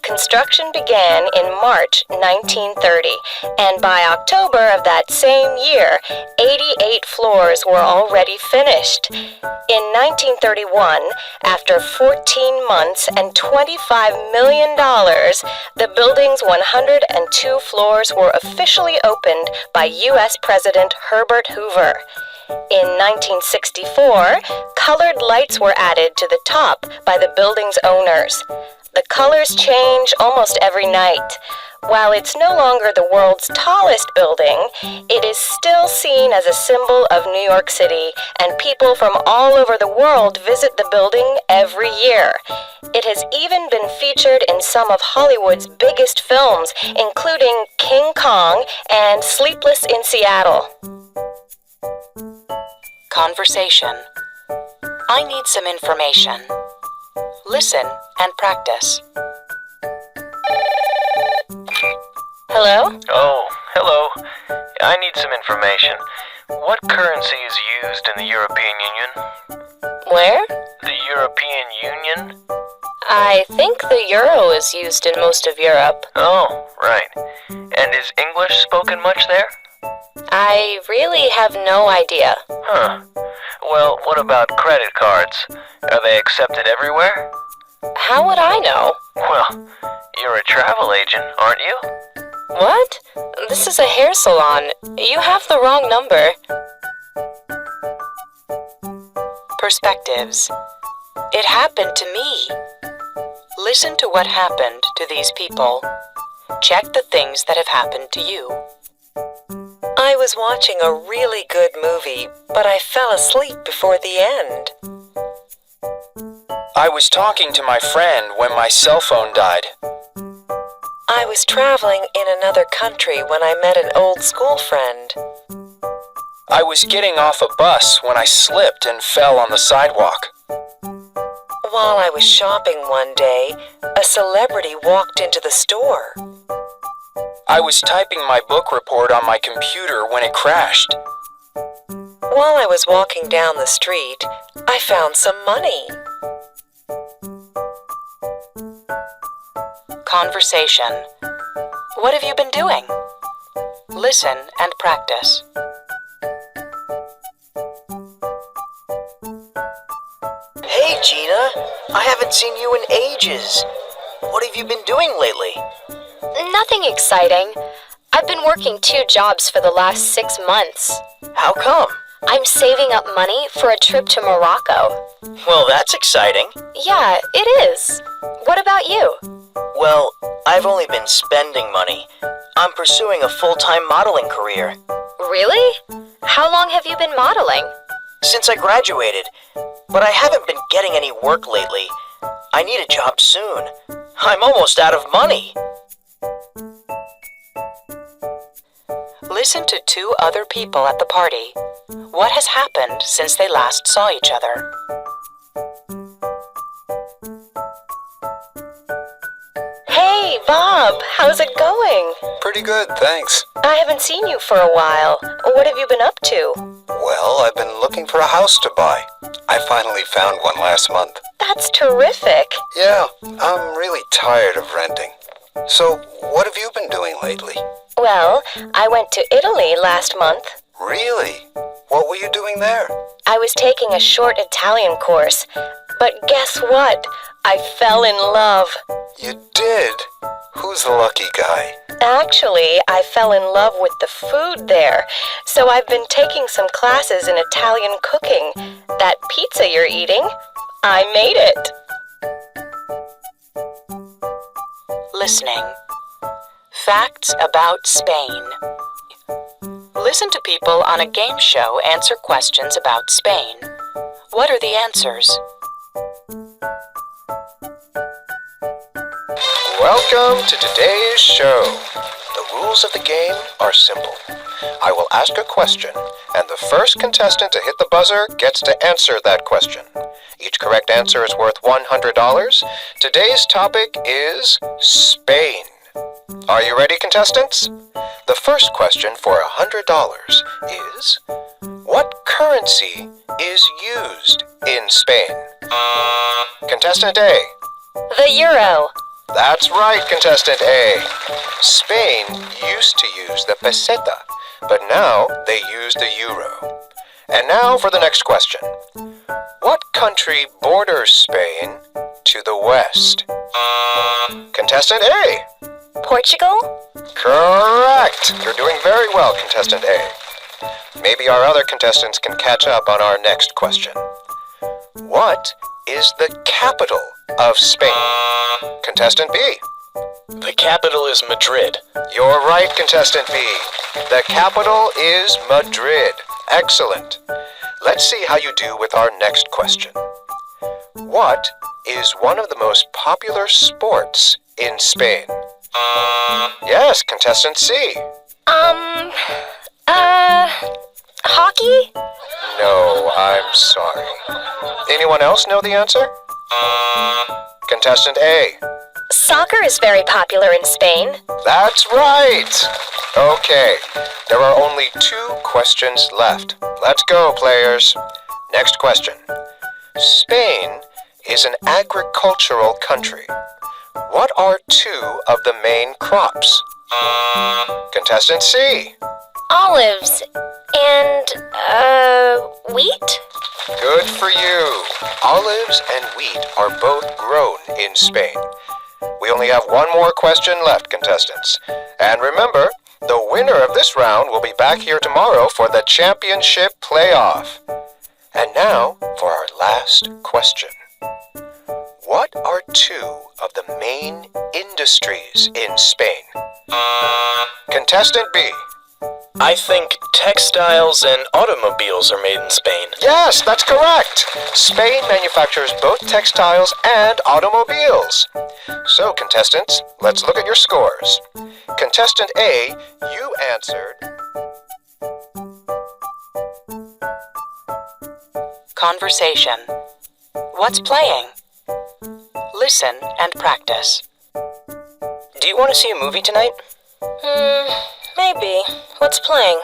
Construction began in March 1930, and by October of that same year, 88 floors were already finished. In 1931, after 14 months and $25 million, the building's 102 floors were officially opened by U.S. President Herbert Hoover. In 1964, colored lights were added to the top by the building's owners. The colors change almost every night. While it's no longer the world's tallest building, it is still seen as a symbol of New York City, and people from all over the world visit the building every year. It has even been featured in some of Hollywood's biggest films, including King Kong and Sleepless in Seattle. Conversation. I need some information. Listen and practice. Hello? Oh, hello. I need some information. What currency is used in the European Union? Where? The European Union? I think the euro is used in most of Europe. Oh, right. And is English spoken much there? I really have no idea. Huh. Well, what about credit cards? Are they accepted everywhere? How would I know? Well, you're a travel agent, aren't you? What? This is a hair salon. You have the wrong number. Perspectives. It happened to me. Listen to what happened to these people. Check the things that have happened to you. I was watching a really good movie, but I fell asleep before the end. I was talking to my friend when my cell phone died. I was traveling in another country when I met an old school friend. I was getting off a bus when I slipped and fell on the sidewalk. While I was shopping one day, a celebrity walked into the store. I was typing my book report on my computer when it crashed. While I was walking down the street, I found some money. Conversation. What have you been doing? Listen and practice. Hey, Gina. I haven't seen you in ages. What have you been doing lately? Nothing exciting. I've been working 2 jobs for the last 6 months. How come? I'm saving up money for a trip to Morocco. Well, that's exciting. Yeah, it is. What about you? Well, I've only been spending money. I'm pursuing a full-time modeling career. Really? How long have you been modeling? Since I graduated, but I haven't been getting any work lately. I need a job soon. I'm almost out of money. Listen to 2 other people at the party. What has happened since they last saw each other? Hey, Bob, how's it going? Pretty good, thanks. I haven't seen you for a while. What have you been up to? Well, I've been looking for a house to buy. I finally found one last month. That's terrific. Yeah, I'm really tired of renting. So, what have you been doing lately? Well, I went to Italy last month. Really? What were you doing there? I was taking a short Italian course. But guess what? I fell in love. You did? Who's the lucky guy? Actually, I fell in love with the food there. So I've been taking some classes in Italian cooking. That pizza you're eating, I made it. Listening. Facts about Spain. Listen to people on a game show answer questions about Spain. What are the answers? Welcome to today's show. The rules of the game are simple. I will ask a question, and the first contestant to hit the buzzer gets to answer that question. Each correct answer is worth $100. Today's topic is Spain. Are you ready, contestants? The first question for $100 is, what currency is used in Spain? Contestant A. The euro. That's right, contestant A. Spain used to use the peseta, but now they use the euro. And now for the next question. What country borders Spain to the west? Contestant A. Portugal? Correct! You're doing very well, contestant A. Maybe our other contestants can catch up on our next question. What is the capital of Spain? Contestant B. The capital is Madrid. You're right, contestant B. The capital is Madrid. Excellent. Let's see how you do with our next question. What is one of the most popular sports in Spain? Yes, contestant C. Hockey? No, I'm sorry. Anyone else know the answer? Contestant A. Soccer is very popular in Spain. That's right! Okay, there are only 2 questions left. Let's go, players. Next question. Spain is an agricultural country. What are 2 of the main crops? Contestant C. Olives and, wheat? Good for you. Olives and wheat are both grown in Spain. We only have 1 more question left, contestants. And remember, the winner of this round will be back here tomorrow for the championship playoff. And now for our last question. What are 2 of the main industries in Spain? Contestant B. I think textiles and automobiles are made in Spain. Yes, that's correct. Spain manufactures both textiles and automobiles. So, contestants, let's look at your scores. Contestant A, you answered. Conversation. What's playing? Listen and practice. Do you want to see a movie tonight? Maybe. What's playing?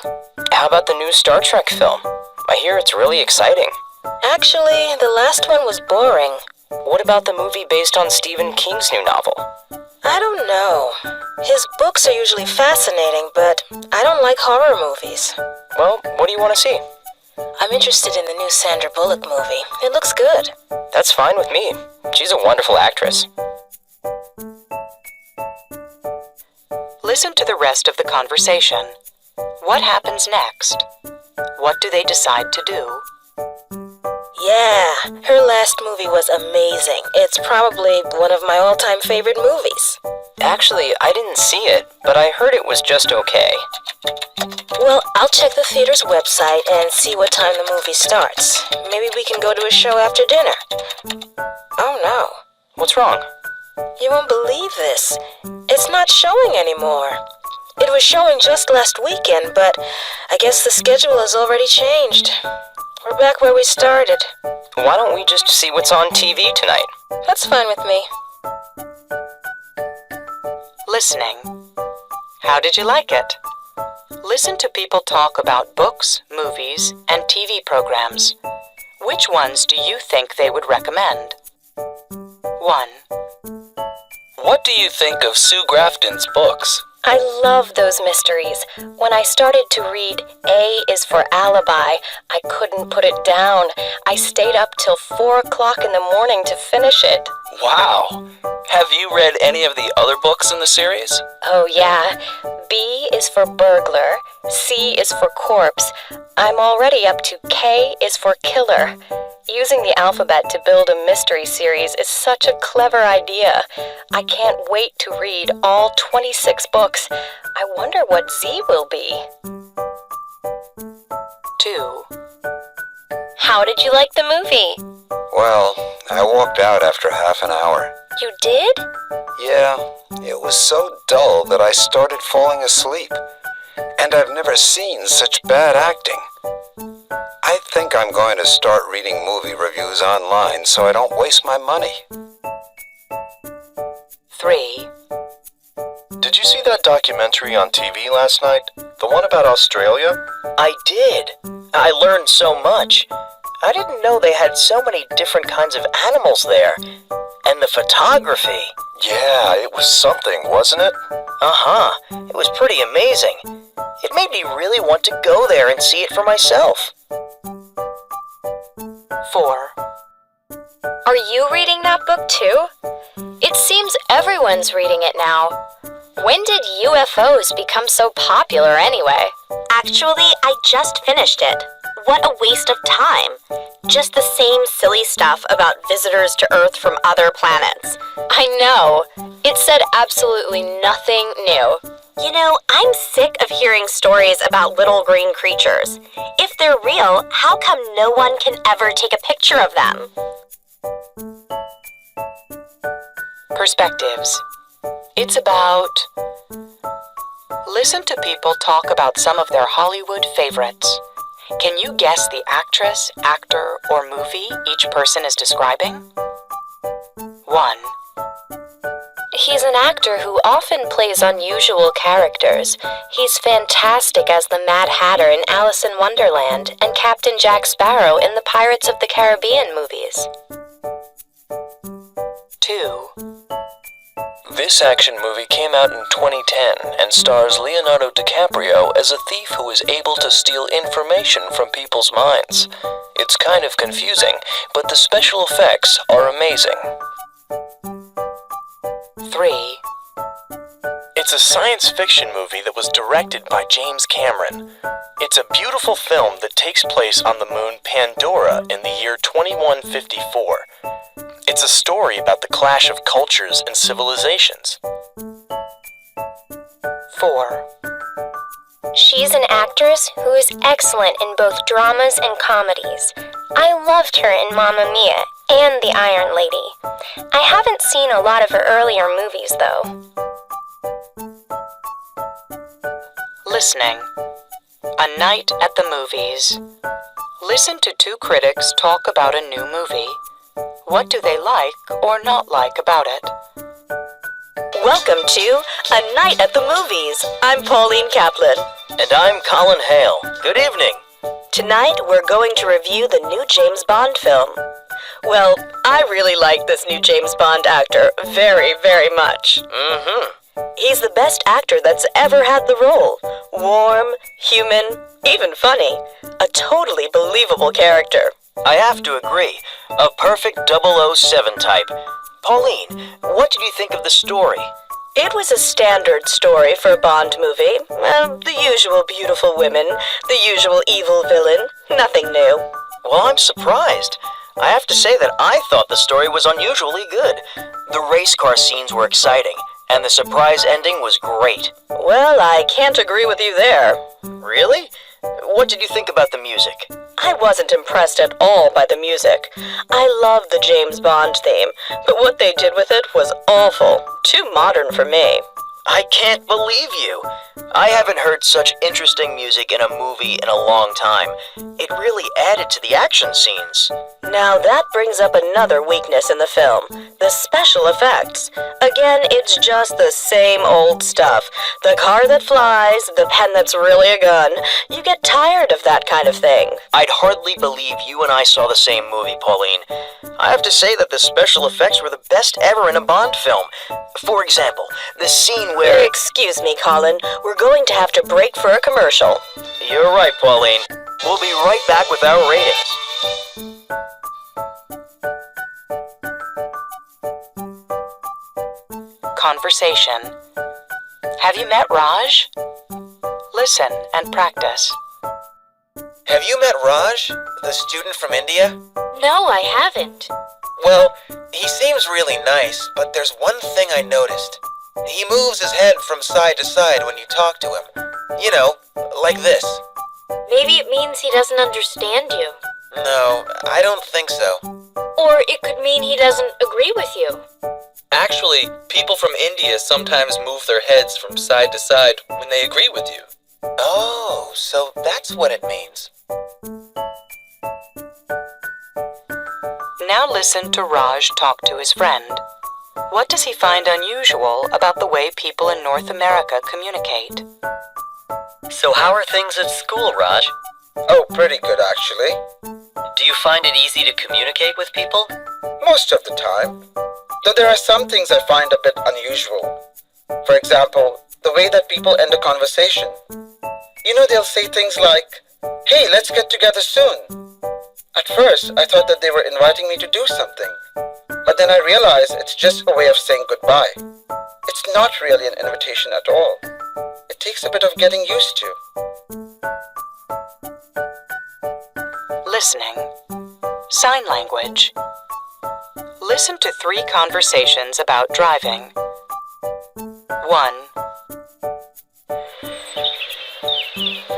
How about the new Star Trek film? I hear it's really exciting. Actually, the last one was boring. What about the movie based on Stephen King's new novel? I don't know. His books are usually fascinating, but I don't like horror movies. Well, what do you want to see? I'm interested in the new Sandra Bullock movie. It looks good. That's fine with me. She's a wonderful actress. Listen to the rest of the conversation. What happens next? What do they decide to do? Yeah, her last movie was amazing. It's probably one of my all-time favorite movies. Actually, I didn't see it, but I heard it was just okay. Well, I'll check the theater's website and see what time the movie starts. Maybe we can go to a show after dinner. Oh no. What's wrong? You won't believe this. It's not showing anymore. It was showing just last weekend, but I guess the schedule has already changed. We're back where we started. Why don't we just see what's on TV tonight? That's fine with me. Listening. How did you like it? Listen to people talk about books, movies, and TV programs. Which ones do you think they would recommend? 1. What do you think of Sue Grafton's books? I love those mysteries. When I started to read A is for Alibi, I couldn't put it down. I stayed up till 4 o'clock in the morning to finish it. Wow! Have you read any of the other books in the series? Oh yeah. B is for burglar, C is for corpse. I'm already up to K is for killer. Using the alphabet to build a mystery series is such a clever idea. I can't wait to read all 26 books. I wonder what Z will be. 2. How did you like the movie? Well, I walked out after half an hour. You did? Yeah, it was so dull that I started falling asleep. And I've never seen such bad acting. I think I'm going to start reading movie reviews online so I don't waste my money. 3. Did you see that documentary on TV last night? The one about Australia? I did. I learned so much. I didn't know they had so many different kinds of animals there. And the photography. Yeah, it was something, wasn't it? Uh-huh. It was pretty amazing. It made me really want to go there and see it for myself. 4. Are you reading that book too? It seems everyone's reading it now. When did UFOs become so popular anyway? Actually, I just finished it. What a waste of time. Just the same silly stuff about visitors to Earth from other planets. I know. It said absolutely nothing new. You know, I'm sick of hearing stories about little green creatures. If they're real, how come no one can ever take a picture of them? Perspectives. It's about... Listen to people talk about some of their Hollywood favorites. Can you guess the actress, actor, or movie each person is describing? 1. He's an actor who often plays unusual characters. He's fantastic as the Mad Hatter in Alice in Wonderland and Captain Jack Sparrow in the Pirates of the Caribbean movies. 2. This action movie came out in 2010 and stars Leonardo DiCaprio as a thief who is able to steal information from people's minds. It's kind of confusing, but the special effects are amazing. 3. It's a science fiction movie that was directed by James Cameron. It's a beautiful film that takes place on the moon Pandora in the year 2154. It's a story about the clash of cultures and civilizations. 4. She's an actress who is excellent in both dramas and comedies. I loved her in Mamma Mia and The Iron Lady. I haven't seen a lot of her earlier movies, though. Listening. A night at the movies. Listen to 2 critics talk about a new movie. What do they like or not like about it? Welcome to A Night at the Movies. I'm Pauline Kaplan. And I'm Colin Hale. Good evening. Tonight, we're going to review the new James Bond film. Well, I really like this new James Bond actor very, very much. He's the best actor that's ever had the role. Warm, human, even funny. A totally believable character. I have to agree. A perfect 007 type. Pauline, what did you think of the story? It was a standard story for a Bond movie. The usual beautiful women, the usual evil villain. Nothing new. Well, I'm surprised. I have to say that I thought the story was unusually good. The race car scenes were exciting, and the surprise ending was great. Well, I can't agree with you there. Really? What did you think about the music? I wasn't impressed at all by the music. I love the James Bond theme, but what they did with it was awful. Too modern for me. I can't believe you. I haven't heard such interesting music in a movie in a long time. It really added to the action scenes. Now that brings up another weakness in the film, the special effects. Again, it's just the same old stuff. The car that flies, the pen that's really a gun. You get tired of that kind of thing. I'd hardly believe you and I saw the same movie, Pauline. I have to say that the special effects were the best ever in a Bond film. For example, the scene where... Excuse me, Colin. We're going to have to break for a commercial. You're right, Pauline. We'll be right back with our ratings. Conversation. Have you met Raj? Listen and practice. Have you met Raj, the student from India? No, I haven't. Well, he seems really nice, but there's one thing I noticed. He moves his head from side to side when you talk to him. You know, like this. Maybe it means he doesn't understand you. No, I don't think so. Or it could mean he doesn't agree with you. Actually, people from India sometimes move their heads from side to side when they agree with you. Oh, so that's what it means. Now listen to Raj talk to his friend. What does he find unusual about the way people in North America communicate? So how are things at school, Raj? Oh, pretty good, actually. Do you find it easy to communicate with people? Most of the time. Though there are some things I find a bit unusual. For example, the way that people end a conversation. You know, they'll say things like, "Hey, let's get together soon." At first, I thought that they were inviting me to do something. But then I realized it's just a way of saying goodbye. It's not really an invitation at all. It takes a bit of getting used to. Listening. Sign language. Listen to 3 conversations about driving. 1.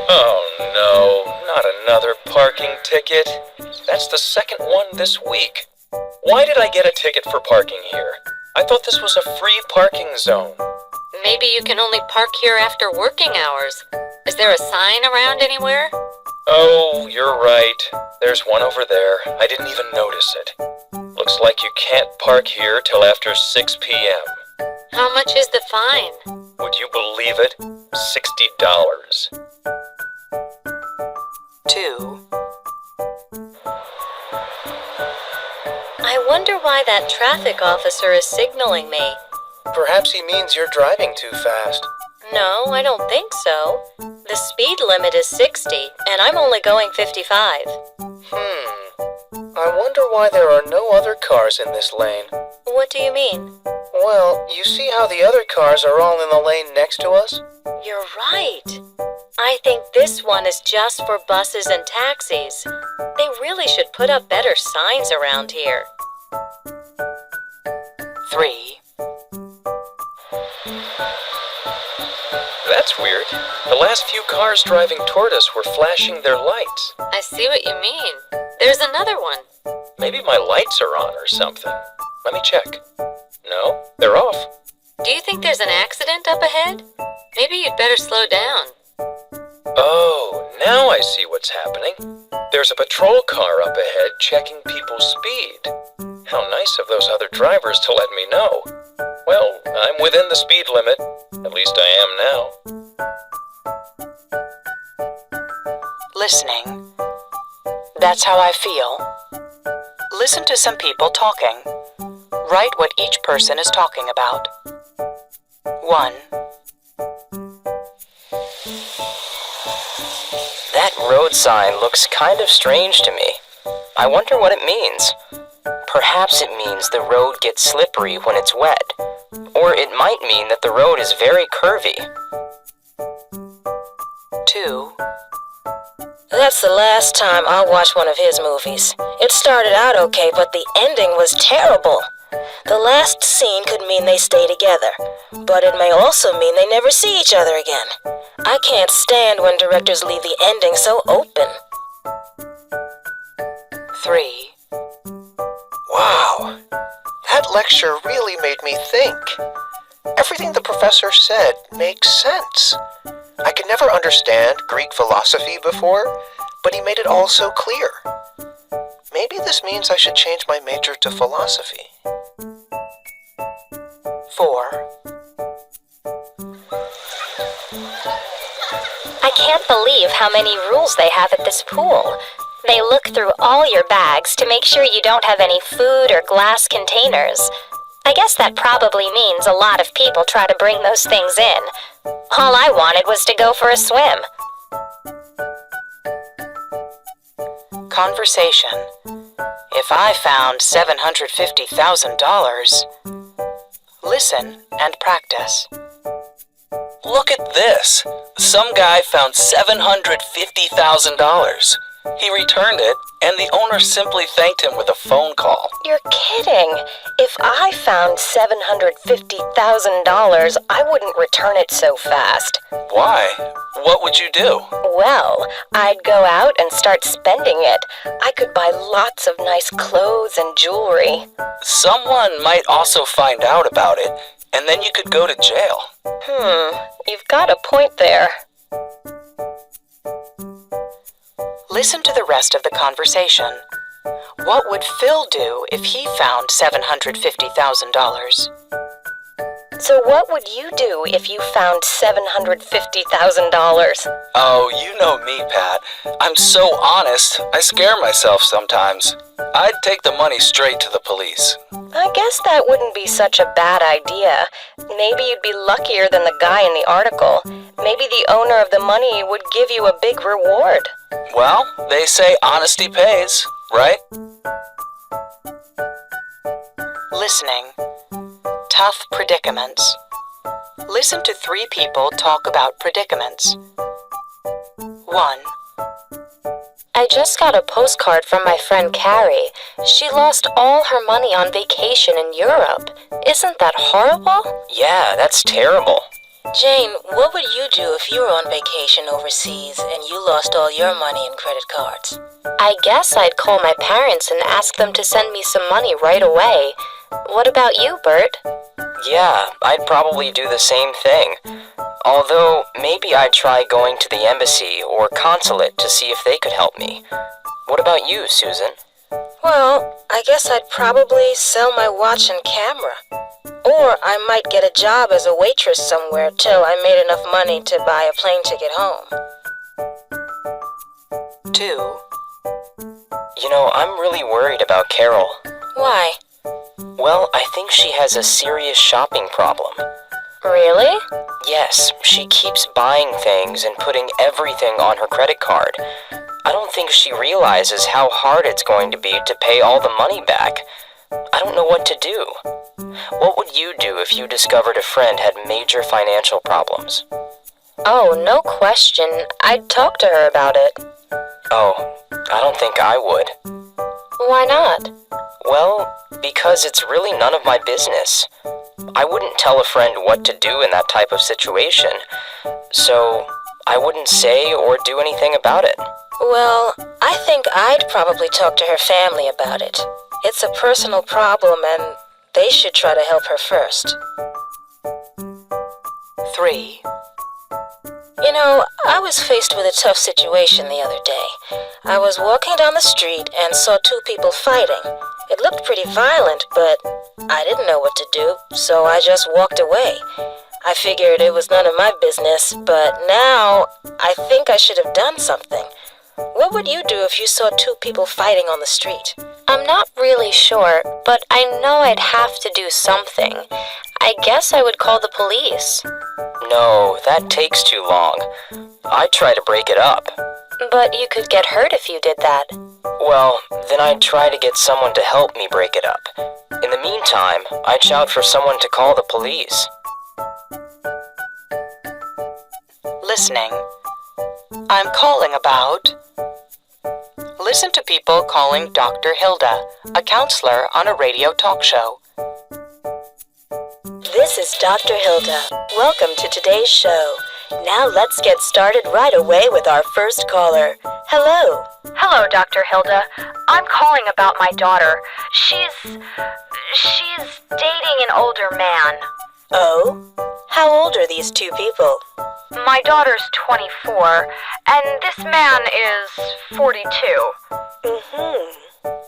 Oh no, not another parking ticket. That's the second one this week. Why did I get a ticket for parking here? I thought this was a free parking zone. Maybe you can only park here after working hours. Is there a sign around anywhere? Oh, you're right. There's one over there. I didn't even notice it. Looks like you can't park here till after 6 p.m. How much is the fine? Would you believe it? $60. 2. I wonder why that traffic officer is signaling me. Perhaps he means you're driving too fast. No, I don't think so. The speed limit is 60, and I'm only going 55. I wonder why there are no other cars in this lane. What do you mean? Well, you see how the other cars are all in the lane next to us? You're right. I think this one is just for buses and taxis. They really should put up better signs around here. 3. That's weird. The last few cars driving toward us were flashing their lights. I see what you mean. There's another one. Maybe my lights are on or something. Let me check. No, they're off. Do you think there's an accident up ahead? Maybe you'd better slow down. Oh, now I see what's happening. There's a patrol car up ahead checking people's speed. How nice of those other drivers to let me know. Well, I'm within the speed limit. At least I am now. Listening. That's how I feel. Listen to some people talking. Write what each person is talking about. 1. That road sign looks kind of strange to me. I wonder what it means. Perhaps it means the road gets slippery when it's wet. Or it might mean that the road is very curvy. 2. That's the last time I watched one of his movies. It started out okay, but the ending was terrible. The last scene could mean they stay together, but it may also mean they never see each other again. I can't stand when directors leave the ending so open. 3. Wow, that lecture really made me think. Everything the professor said makes sense. I could never understand Greek philosophy before, but he made it all so clear. Maybe this means I should change my major to philosophy. 4. I can't believe how many rules they have at this pool. They look through all your bags to make sure you don't have any food or glass containers. I guess that probably means a lot of people try to bring those things in. All I wanted was to go for a swim. Conversation. If I found $750,000, listen and practice. Look at this. Some guy found $750,000. He returned it, and the owner simply thanked him with a phone call. You're kidding. If I found $750,000, I wouldn't return it so fast. Why? What would you do? Well, I'd go out and start spending it. I could buy lots of nice clothes and jewelry. Someone might also find out about it, and then you could go to jail. You've got a point there. Listen to the rest of the conversation. What would Phil do if he found $750,000? So what would you do if you found $750,000? Oh, you know me, Pat. I'm so honest, I scare myself sometimes. I'd take the money straight to the police. I guess that wouldn't be such a bad idea. Maybe you'd be luckier than the guy in the article. Maybe the owner of the money would give you a big reward. Well, they say honesty pays, right? Listening. Tough predicaments. Listen to 3 people talk about predicaments. 1. I just got a postcard from my friend Carrie. She lost all her money on vacation in Europe. Isn't that horrible? Yeah, that's terrible. Jane, what would you do if you were on vacation overseas and you lost all your money and credit cards? I guess I'd call my parents and ask them to send me some money right away. What about you, Bert? Yeah, I'd probably do the same thing. Although, maybe I'd try going to the embassy or consulate to see if they could help me. What about you, Susan? Well, I guess I'd probably sell my watch and camera. Or I might get a job as a waitress somewhere till I made enough money to buy a plane ticket home. 2. You know, I'm really worried about Carol. Why? Well, I think she has a serious shopping problem. Really? Yes, she keeps buying things and putting everything on her credit card. I don't think she realizes how hard it's going to be to pay all the money back. I don't know what to do. What would you do if you discovered a friend had major financial problems? Oh, no question. I'd talk to her about it. Oh, I don't think I would. Why not? Well, because it's really none of my business. I wouldn't tell a friend what to do in that type of situation, so I wouldn't say or do anything about it. Well, I think I'd probably talk to her family about it. It's a personal problem and they should try to help her first. 3. You know, I was faced with a tough situation the other day. I was walking down the street and saw 2 people fighting. It looked pretty violent, but I didn't know what to do, so I just walked away. I figured it was none of my business, but now I think I should have done something. What would you do if you saw 2 people fighting on the street? I'm not really sure, but I know I'd have to do something. I guess I would call the police. No, that takes too long. I'd try to break it up. But you could get hurt if you did that. Well, then I'd try to get someone to help me break it up. In the meantime, I'd shout for someone to call the police. Listening. I'm calling about. Listen to people calling Dr. Hilda, a counselor on a radio talk show. This is Dr. Hilda. Welcome to today's show. Now let's get started right away with our first caller. Hello. Hello, Dr. Hilda. I'm calling about my daughter. She's dating an older man. Oh? How old are these 2 people? My daughter's 24, and this man is 42.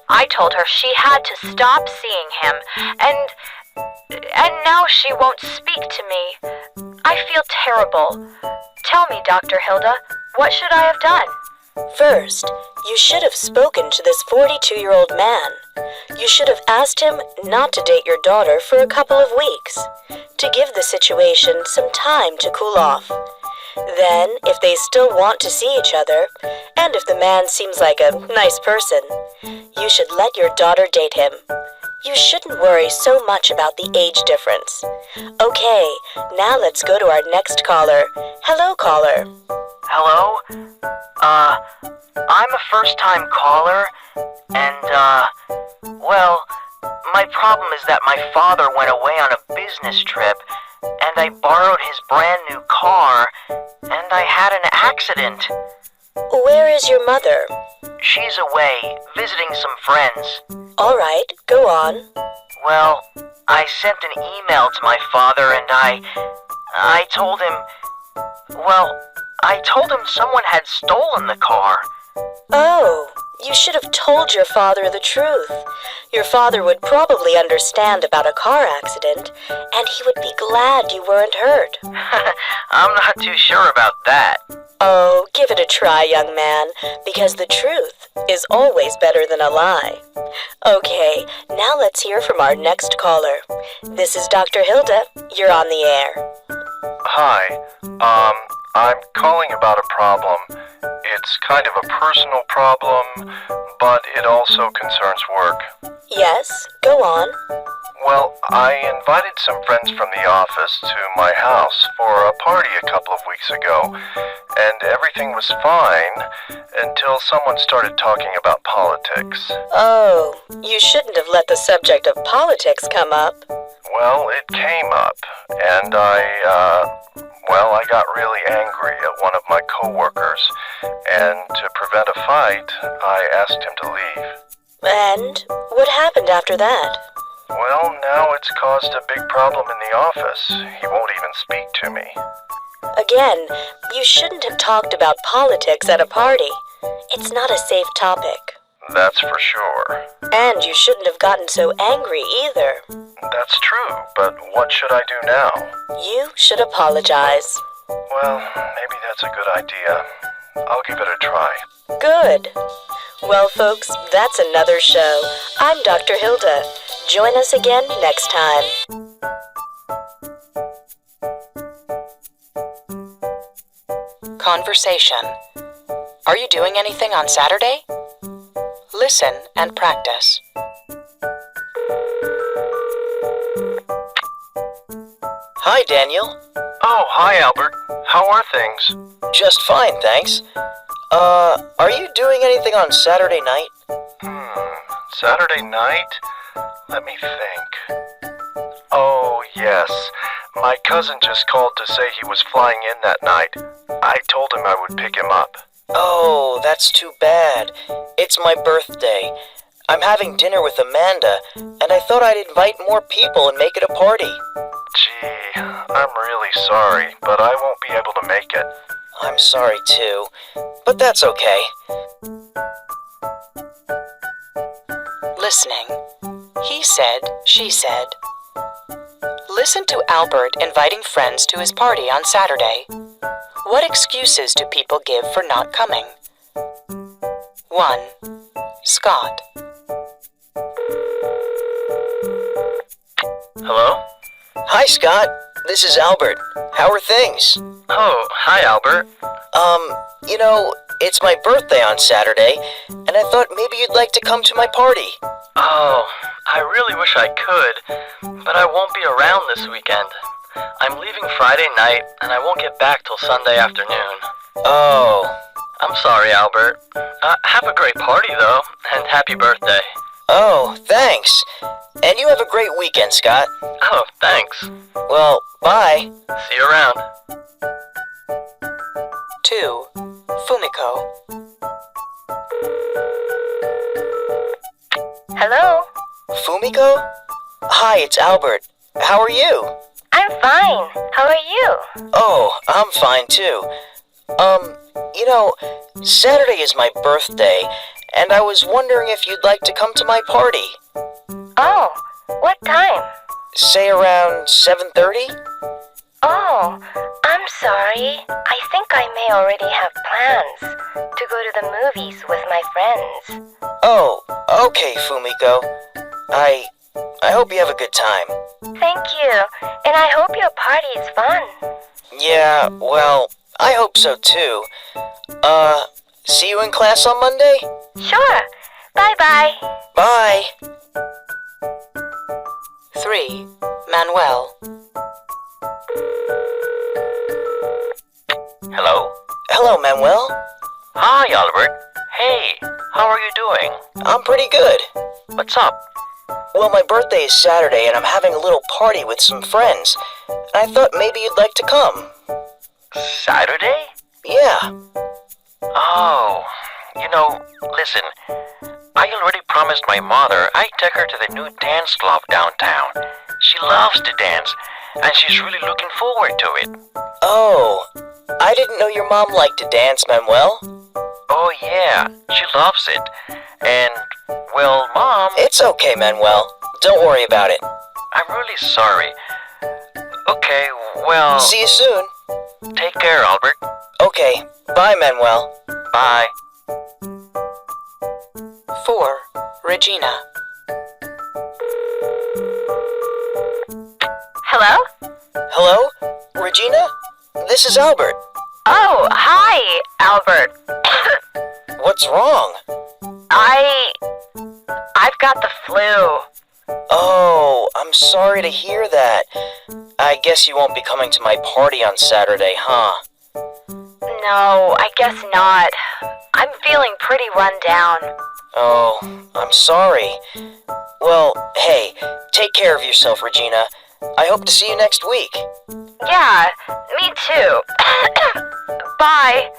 I told her she had to stop seeing him, and now she won't speak to me. I feel terrible. Tell me, Dr. Hilda, what should I have done? First, you should have spoken to this 42-year-old man. You should have asked him not to date your daughter for a couple of weeks, to give the situation some time to cool off. Then, if they still want to see each other, and if the man seems like a nice person, you should let your daughter date him. You shouldn't worry so much about the age difference. Okay, now let's go to our next caller. Hello, caller. Hello? I'm a first-time caller, and, well, my problem is that my father went away on a business trip, and I borrowed his brand new car, and I had an accident. Where is your mother? She's away, visiting some friends. All right, go on. Well, I sent an email to my father, and I told him, well, I told him someone had stolen the car. Oh, you should have told your father the truth. Your father would probably understand about a car accident, and he would be glad you weren't hurt. I'm not too sure about that. Oh, give it a try, young man, because the truth is always better than a lie. Okay, now let's hear from our next caller. This is Dr. Hilda. You're on the air. Hi, I'm calling about a problem. It's kind of a personal problem, but it also concerns work. Yes, go on. Well, I invited some friends from the office to my house for a party a couple of weeks ago, and everything was fine until someone started talking about politics. Oh, you shouldn't have let the subject of politics come up. Well, it came up, and I got really angry at one of my coworkers, and to prevent a fight, I asked him to leave. And what happened after that? Well, now it's caused a big problem in the office. He won't even speak to me. Again, you shouldn't have talked about politics at a party. It's not a safe topic. that's for sure. And you shouldn't have gotten so angry either. That's true, but what should I do now? You should apologize. Well, maybe that's a good idea. I'll give it a try. Good. Well, folks, that's another show. I'm Dr. Hilda. Join us again next time. Conversation. Are you doing anything on Saturday? Listen and practice. Hi, Daniel. Oh, hi, Albert. How are things? Just fine, thanks. Are you doing anything on Saturday night? Saturday night? Let me think. Oh, yes. My cousin just called to say he was flying in that night. I told him I would pick him up. Oh, that's too bad. It's my birthday. I'm having dinner with Amanda, and I thought I'd invite more people and make it a party. Gee, I'm really sorry, but I won't be able to make it. I'm sorry too, but that's okay. Listening. He said, she said. Listen to Albert inviting friends to his party on Saturday. What excuses do people give for not coming? 1. Scott. Hello? Hi, Scott. This is Albert. How are things? Oh, hi, Albert. It's my birthday on Saturday, and I thought maybe you'd like to come to my party. Oh, I really wish I could, but I won't be around this weekend. I'm leaving Friday night, and I won't get back till Sunday afternoon. Oh. I'm sorry, Albert. Have a great party, though, and happy birthday. Oh, thanks. And you have a great weekend, Scott. Oh, thanks. Well, bye. See you around. 2. Fumiko. Hello? Fumiko? Hi, it's Albert. How are you? I'm fine. How are you? Oh, I'm fine too. Saturday is my birthday, and I was wondering if you'd like to come to my party. Oh, what time? Say around 7:30? Oh, I'm sorry. I think I may already have plans to go to the movies with my friends. Oh, okay, Fumiko. I hope you have a good time. Thank you, and I hope your party is fun. Yeah, well, I hope so too. See you in class on Monday? Sure. Bye-bye. Bye. 3. Manuel. Hello? Hello, Manuel. Hi, Albert. Hey, how are you doing? I'm pretty good. What's up? Well, my birthday is Saturday, and I'm having a little party with some friends. I thought maybe you'd like to come. Saturday? Yeah. Oh, listen. I already promised my mother I'd take her to the new dance club downtown. She loves to dance, and she's really looking forward to it. Oh, I didn't know your mom liked to dance, Manuel. Oh, yeah, she loves it. And, well, Mom... It's okay, Manuel. Don't worry about it. I'm really sorry. Okay, well... See you soon. Take care, Albert. Okay, bye, Manuel. Bye. 4. Regina. Hello? Hello? Regina? This is Albert. Oh, hi, Albert. What's wrong? I've got the flu. Oh, I'm sorry to hear that. I guess you won't be coming to my party on Saturday, huh? No, I guess not. I'm feeling pretty run down. Oh, I'm sorry. Well, hey, take care of yourself, Regina. I hope to see you next week. Yeah, me too. Bye.